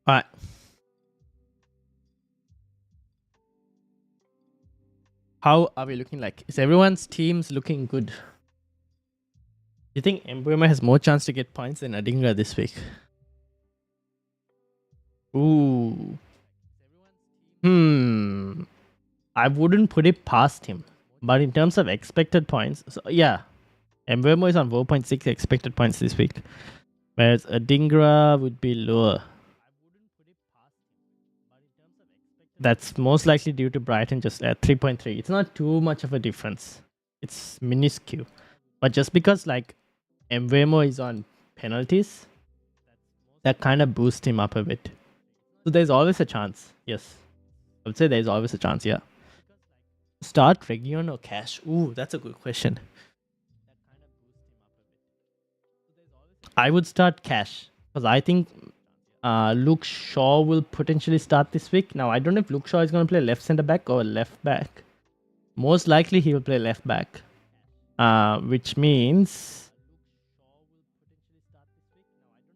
All right. How are we looking like? Is everyone's teams looking good? Do you think Mbeumo has more chance to get points than Adingra this week? Ooh. I wouldn't put it past him. But in terms of expected points, so yeah, Mbeumo is on 4.6 expected points this week, whereas Adingra would be lower. That's most likely due to Brighton just at 3.3. It's not too much of a difference. It's minuscule. But just because like Mbeumo is on penalties, that kind of boosts him up a bit. So there's always a chance. Yes, I would say there's always a chance. Yeah. Start Region or Cash? Ooh, that's a good question. I would start Cash because I think Luke Shaw will potentially start this week. Now I don't know if Luke Shaw is going to play left center back or left back. Most likely he will play left back, which means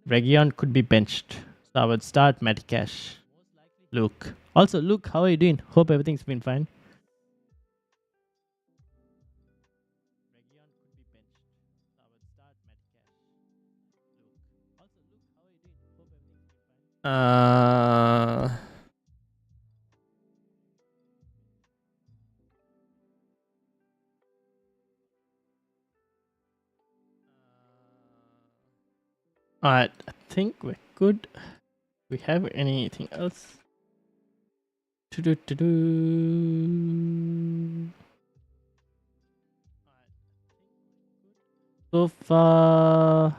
Region could be benched. So I would start Matty Cash. Luke. Also, Luke, how are you doing? Hope everything's been fine. Alright, I think we're good. We have anything else? So far,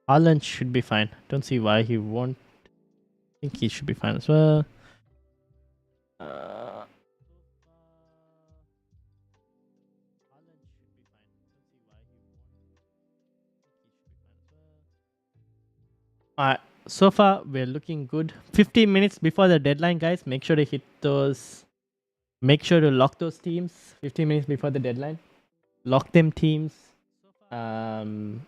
Haaland should be fine. Don't see why he won't. I think he should be fine as well. Alright, so far we're looking good. 15 minutes before the deadline, guys. Make sure to hit those. Make sure to lock those teams 15 minutes before the deadline. Lock them teams. Were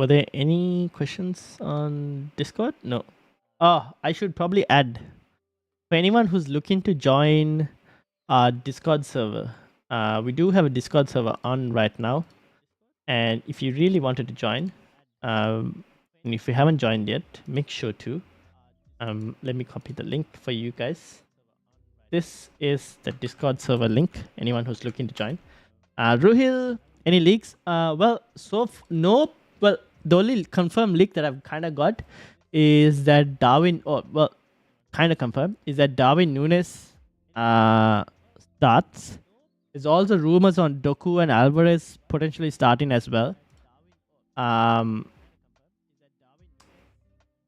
there any questions on Discord? No. Oh, I should probably add for anyone who's looking to join our Discord server. We do have a Discord server on right now, and if you really wanted to join, and if you haven't joined yet, make sure to. Let me copy the link for you guys. This is the Discord server link. Anyone who's looking to join. Ruhil, any leaks? Well, no. Well, the only confirmed leak that I've kind of got is that Darwin. Oh, well, kind of confirmed is that Darwin Nunes starts. There's also rumors on Doku and Alvarez potentially starting as well.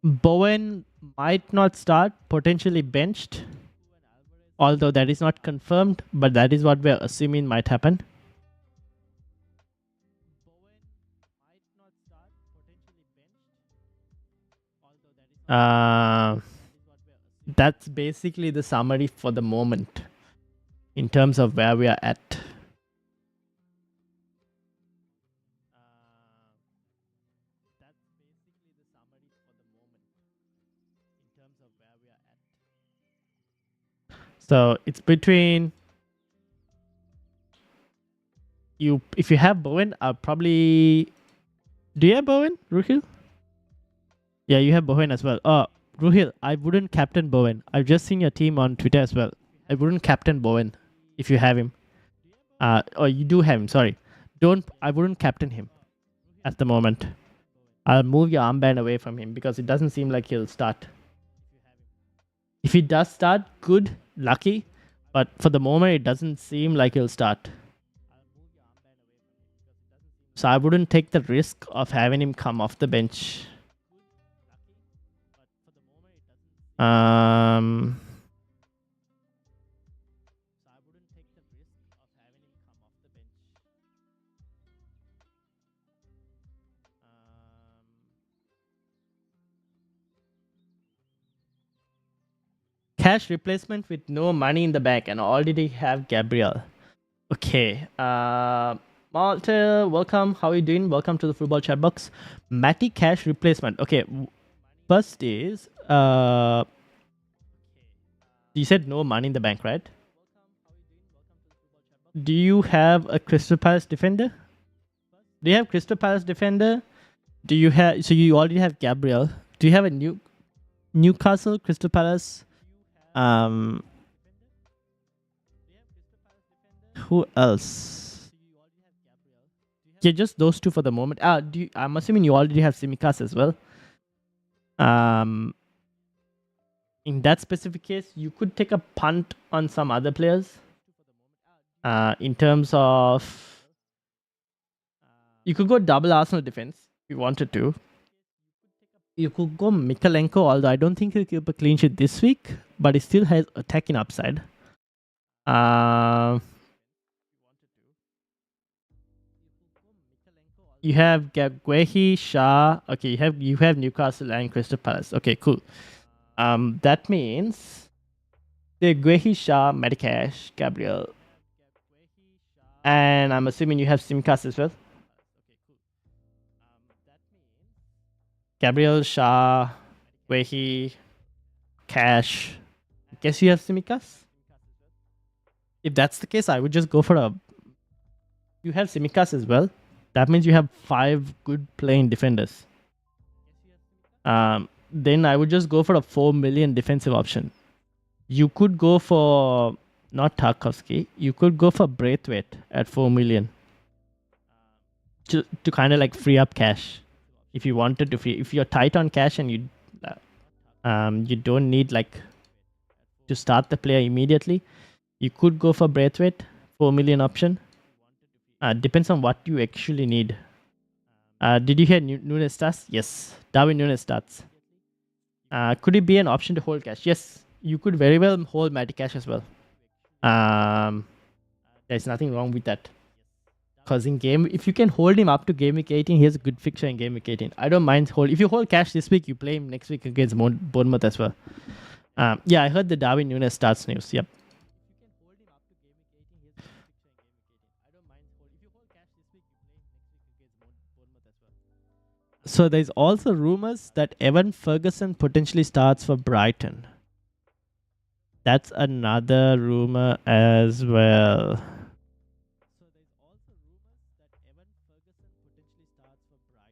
Bowen might not start, potentially benched. Although that is not confirmed, but that is what we're assuming might happen. That's basically the summary for the moment in terms of where we are at. So it's between you. If you have Bowen, I'll probably. Do you have Bowen, Ruhil? Yeah, you have Bowen as well. Ruhil, I wouldn't captain Bowen. I've just seen your team on Twitter as well. I wouldn't captain Bowen if you have him. Or you do have him. Sorry, I wouldn't captain him at the moment. I'll move your armband away from him because it doesn't seem like he'll start. If he does start, good, lucky. But for the moment, it doesn't seem like he'll start. So I wouldn't take the risk of having him come off the bench. Cash replacement with no money in the bank and already have Gabriel. Okay. Malte, welcome. How are you doing? Welcome to the Football Chatbox. Matty Cash replacement. Okay. First is you said no money in the bank, right? Do you have a Crystal Palace defender? Do you have Crystal Palace defender? Do you have? So you already have Gabriel. Do you have a Newcastle Crystal Palace? Who else? Yeah, just those two for the moment. I'm assuming you already have Simicas as well. In that specific case, you could take a punt on some other players. In terms of You could go double Arsenal defense if you wanted to. You could go Mikalenko, although I don't think he'll keep a clean sheet this week, but he still has attacking upside. You have Guehi, Shah. Okay, you have Newcastle and Crystal Palace. Okay, cool. That means the Guehi, Shah, Medicash, Gabriel, and I'm assuming you have Simcast as well. Gabriel, Shah, Guehi, Cash. Guess you have Simicast? If that's the case, I would just go for a. You have Simicast as well. That means you have 5 good playing defenders. Then I would just go for a 4 million defensive option. You could go for not Tarkovsky. You could go for Braithwaite at 4 million to kind of like free up cash. If you wanted to if you're tight on cash and you don't need like to start the player immediately, you could go for Braithwaite 4 million option. Depends on what you actually need. Did you hear Nunes stats? Yes, Darwin Nunes stats. Could it be an option to hold cash? Yes, you could very well hold Matty Cash as well. There's nothing wrong with that. Because in game, if you can hold him up to game week 18, he has a good fixture in game week 18. I don't mind hold. If you hold cash this week, you play him next week against Bournemouth as well. Yeah, I heard the Darwin Nunes stats news. Yep. So there's also rumors that Evan Ferguson potentially starts for Brighton. That's another rumor as well.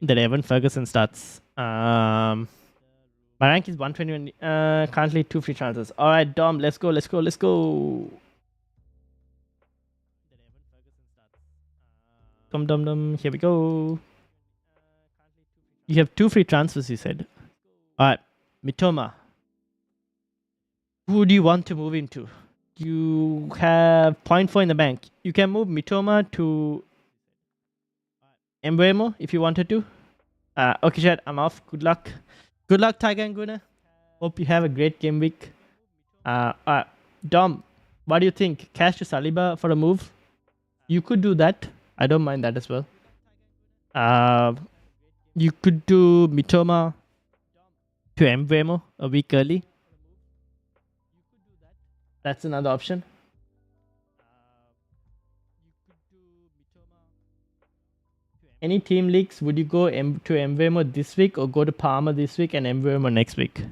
That Evan Ferguson starts. My rank is 121. Currently 2 free transfers. All right, Dom, let's go. Dom. Here we go. You have 2 free transfers, you said. All right, Mitoma. Who do you want to move into? You have 0.4 in the bank. You can move Mitoma to Embuemo if you wanted to. Okay, chat, I'm off. Good luck. Good luck, Tiger and Guna. Hope you have a great game week. Dom, what do you think? Cash to Saliba for a move? You could do that. I don't mind that as well. You could do Mitoma to Embuemo a week early. That's another option. Any team leagues, would you go to Embuemo this week or go to Palmer this week and Embuemo next week?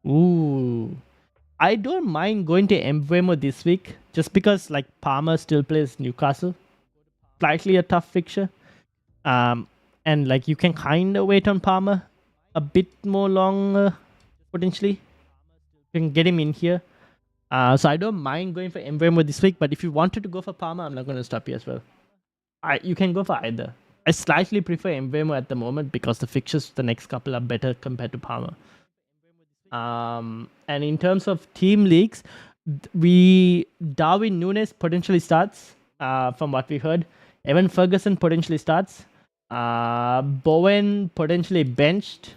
Ooh. I don't mind going to Embuemo this week just because like Palmer still plays Newcastle. Slightly a tough fixture. And like you can kind of wait on Palmer a bit more longer potentially. You can get him in here. So I don't mind going for Embuemo this week, but if you wanted to go for Palmer, I'm not going to stop you as well. You can go for either. I slightly prefer Embuemo at the moment because the fixtures the next couple are better compared to Palmer. And in terms of team leagues, Darwin Nunes potentially starts, from what we heard. Evan Ferguson potentially starts. Bowen potentially benched.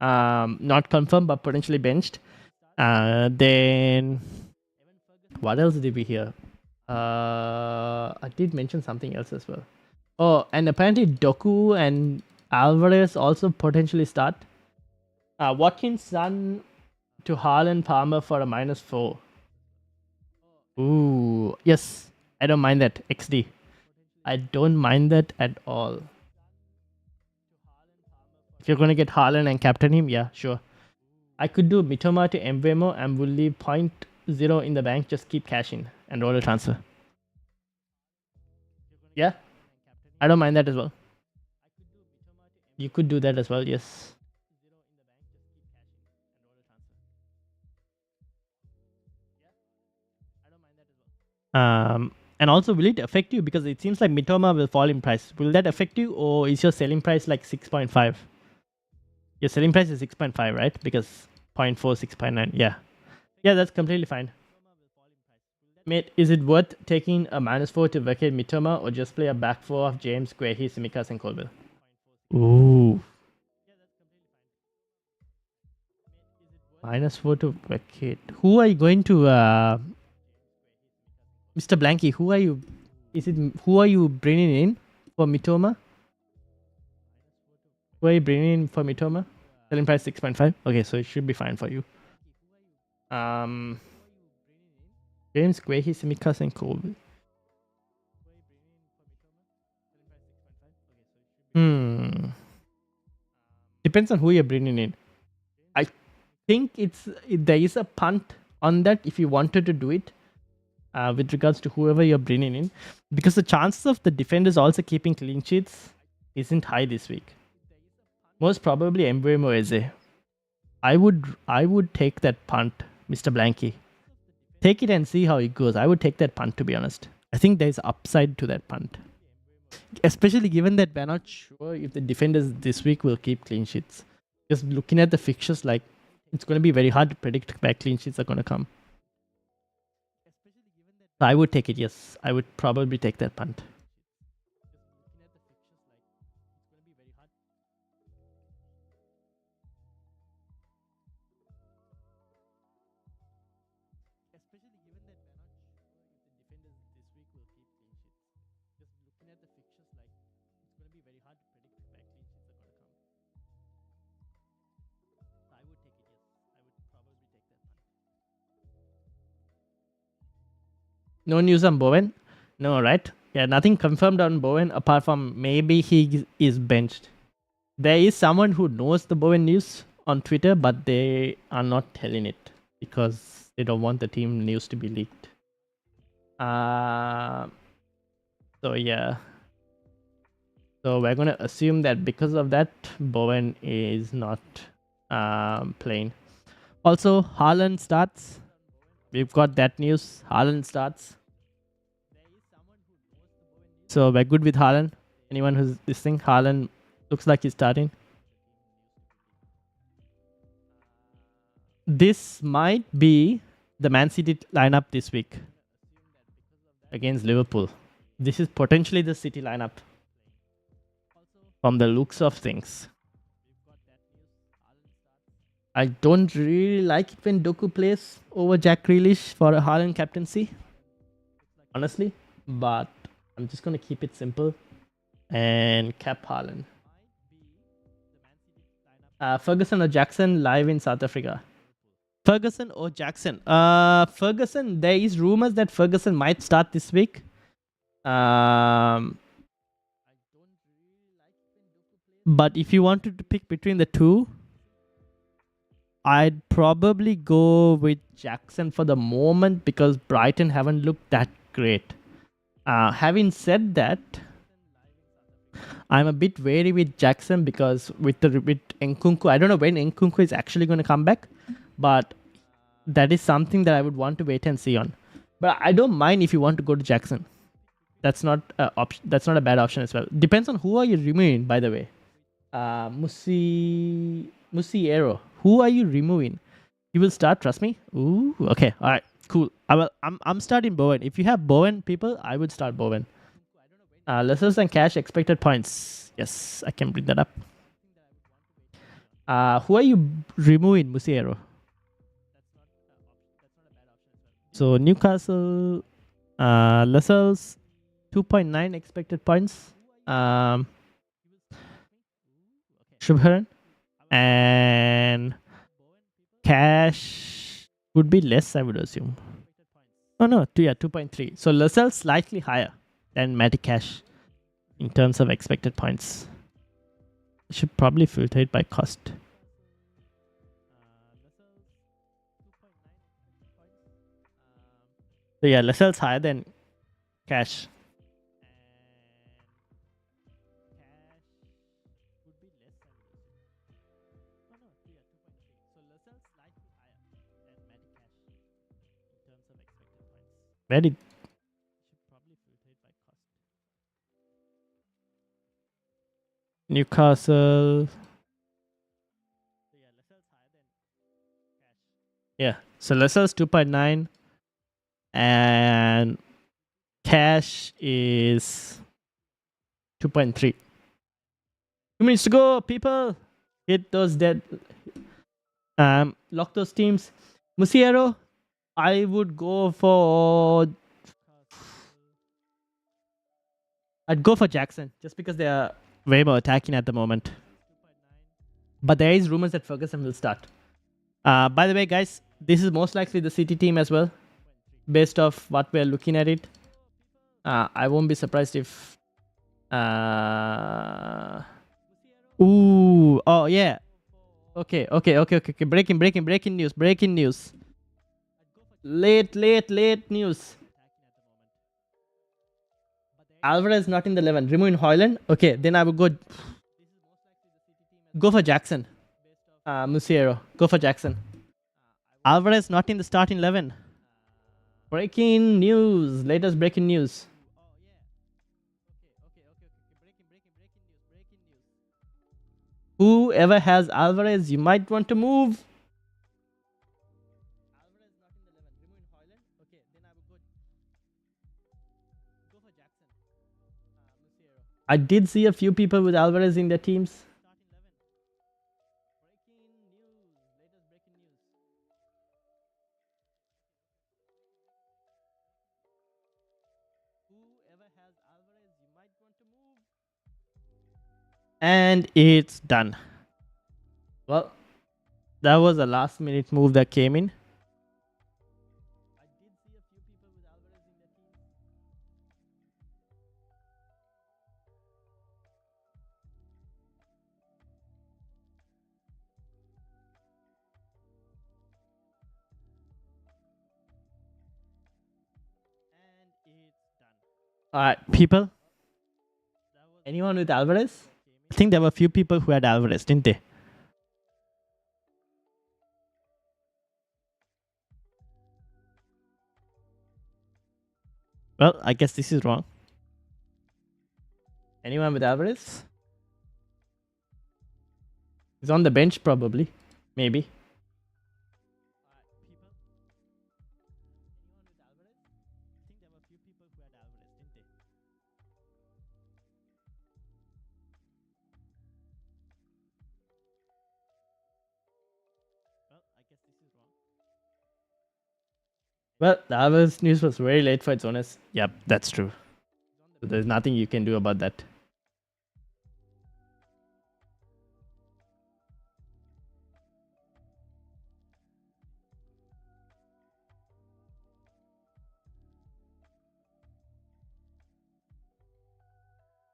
Not confirmed, but potentially benched. Then what else did we hear? I did mention something else as well. Oh, and apparently Doku and Alvarez also potentially start. Watkins Son to Haaland Palmer for a -4. Ooh, yes. I don't mind that. XD. I don't mind that at all. If you're going to get Haaland and captain him, yeah, sure. I could do Mitoma to Embuemo and we'll leave 0.0 in the bank. Just keep cash in and roll a transfer. Yeah, I don't mind that as well. You could do that as well, yes. And also, will it affect you? Because it seems like Mitoma will fall in price. Will that affect you, or is your selling price like 6.5? Your selling price is 6.5, right? Because 0.4, 6.9. Yeah. Yeah, that's completely fine. Mate, is it worth taking a -4 to vacate Mitoma or just play a back four of James, Guehi, Simikas, and Colville? Ooh. -4 to vacate. Who are you going to, Mr. Blanky? Who are you? Who are you bringing in for Mitoma? Who are you bringing in for Mitoma? Selling price 6.5. Okay, so it should be fine for you. James, Guehi, Simikas, and Colville. Depends on who you're bringing in. I think there is a punt on that if you wanted to do it with regards to whoever you're bringing in, because the chances of the defenders also keeping clean sheets isn't high this week. Most probably Embuemo Eze. I would take that punt, Mr. Blanky. Take it and see how it goes. I would take that punt, to be honest. I think there's upside to that punt. Especially given that we're not sure if the defenders this week will keep clean sheets. Just looking at the fixtures, like, it's going to be very hard to predict where clean sheets are going to come. So I would take it, yes. I would probably take that punt. No news on Bowen? No, right? Yeah, nothing confirmed on Bowen apart from maybe he is benched. There is someone who knows the Bowen news on Twitter, but they are not telling it because they don't want the team news to be leaked. So yeah. So we're gonna assume that because of that, Bowen is not playing. Also, Haaland starts. We've got that news. Haaland starts. So we're good with Haaland. Anyone who's listening, Haaland looks like he's starting. This might be the Man City lineup this week against Liverpool. This is potentially the City lineup from the looks of things. I don't really like it when Doku plays over Jack Grealish for a Haaland captaincy, honestly, but I'm just going to keep it simple and cap Haaland. Ferguson or Jackson live in South Africa? Ferguson or Jackson? Ferguson, there is rumors that Ferguson might start this week. But if you wanted to pick between the two, I'd probably go with Jackson for the moment because Brighton haven't looked that great. Having said that, I'm a bit wary with Jackson because with Nkunku, I don't know when Nkunku is actually going to come back, but that is something that I would want to wait and see on. But I don't mind if you want to go to Jackson. That's not that's not a bad option as well. Depends on who are you removing, by the way. Musiero. Who are you removing? You will start, trust me. Ooh, okay, all right, cool. I'm starting Bowen. If you have Bowen, people, I would start Bowen. Lessons and cash expected points. Yes, I can bring that up. Who are you removing, Musiero? So Newcastle, Lascelles, 2.9 expected points. Shubharan and cash would be less, I would assume. Oh no, 2.3. So Lascelles slightly higher than Matty Cash in terms of expected points. I should probably filter it by cost. So yeah, Lascelles higher than Cash. Very. Newcastle. Yeah, so Lascelles 2.9 and cash is 2.3. 2 minutes to go, people. Hit those dead. Lock those teams. Musiero, I would go for. I'd go for Jackson just because they are way more attacking at the moment. But there is rumors that Ferguson will start. By the way, guys, this is most likely the City team as well, based off what we're looking at it. I won't be surprised if. Ooh, oh yeah. Okay. Breaking news. Late news. Alvarez not in the 11. Removing Hoyland. Okay, then I would go for Jackson. Musiero. Go for Jackson. Alvarez not in the starting 11. Breaking news. Latest breaking news. Whoever has Alvarez, you might want to move. I did see a few people with Alvarez in their teams. And it's done. Well, that was a last minute move that came in. Alright, people. Anyone with Alvarez? I think there were a few people who had Alvarez, didn't they? Well, I guess this is wrong. Anyone with Alvarez? He's on the bench probably. Maybe. Well, the Alvarez news was very late for its owners. Yep, that's true. So there's nothing you can do about that.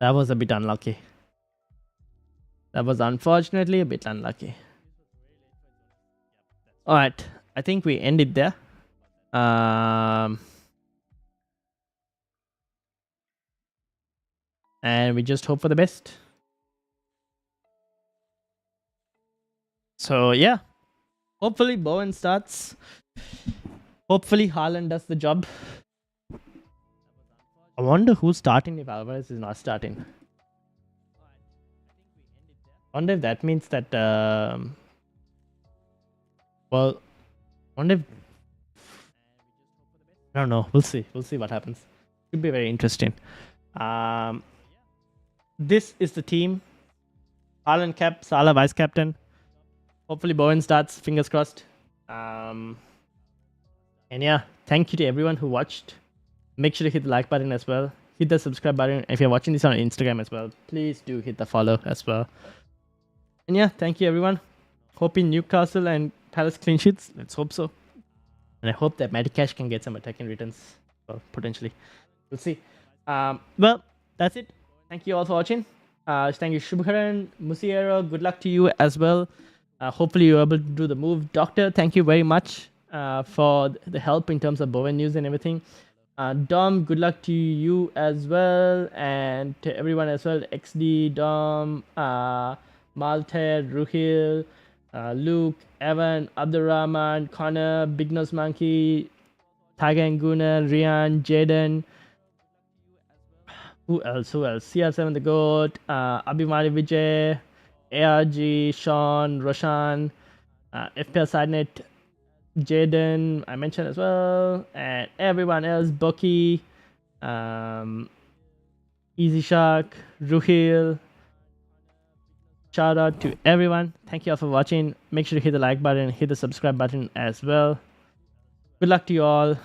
That was a bit unlucky. That was unfortunately a bit unlucky. Alright, I think we end it there. And we just hope for the best. So yeah, hopefully Bowen starts. Hopefully Haaland does the job. I wonder who's starting if Alvarez is not starting. I wonder if that means that well, I wonder if, I don't know. We'll see what happens. Should be very interesting. This is the team. Haaland cap, Salah vice captain. Hopefully Bowen starts, fingers crossed. And yeah, thank you to everyone who watched. Make sure to hit the like button as well. Hit the subscribe button. If you're watching this on Instagram as well, please do hit the follow as well. And yeah, thank you everyone. Hoping Newcastle and Palace clean sheets. Let's hope so. And I hope that Matty Cash can get some attacking returns. Well, potentially. We'll see. Well, that's it. Thank you all for watching. Thank you, Shubharan, Musiero. Good luck to you as well. Hopefully you're able to do the move. Doctor, thank you very much for the help in terms of Bowen news and everything. Dom, good luck to you as well. And to everyone as well. XD, Dom, Malter, Ruhil, Luke, Evan, Abdurrahman, Connor, Big Nose Monkey, Tiger and Guna, Rian, Jaden. Who else? CR7 the GOAT, Abhimani Vijay, ARG, Sean, Roshan, FPL Sidenet, Jaden, I mentioned as well, and everyone else, Bucky, Easy Shark, Ruhil. Shout out to everyone. Thank you all for watching. Make sure to hit the like button, hit the subscribe button as well. Good luck to you all.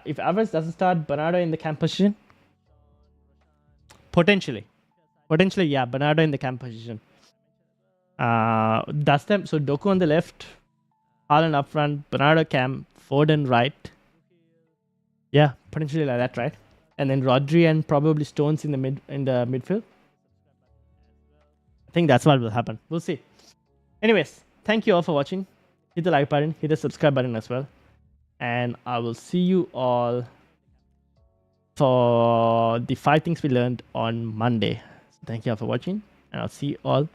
If Alvarez doesn't start, Bernardo in the camp position. Potentially, yeah, Bernardo in the camp position. That's them. So Doku on the left, Haaland up front, Bernardo camp, Foden right. Yeah, potentially like that, right? And then Rodri and probably Stones in the midfield. I think that's what will happen. We'll see. Anyways, thank you all for watching. Hit the like button, hit the subscribe button as well. And I will see you all for the 5 things we learned on Monday. So thank you all for watching, and I'll see you all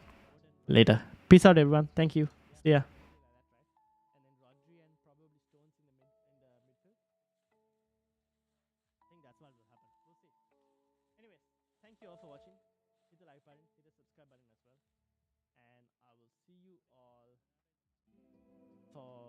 later. Peace out, everyone. Thank you. See ya. Thank you all for watching. Hit the like button, hit the subscribe button as well. And I will see you all for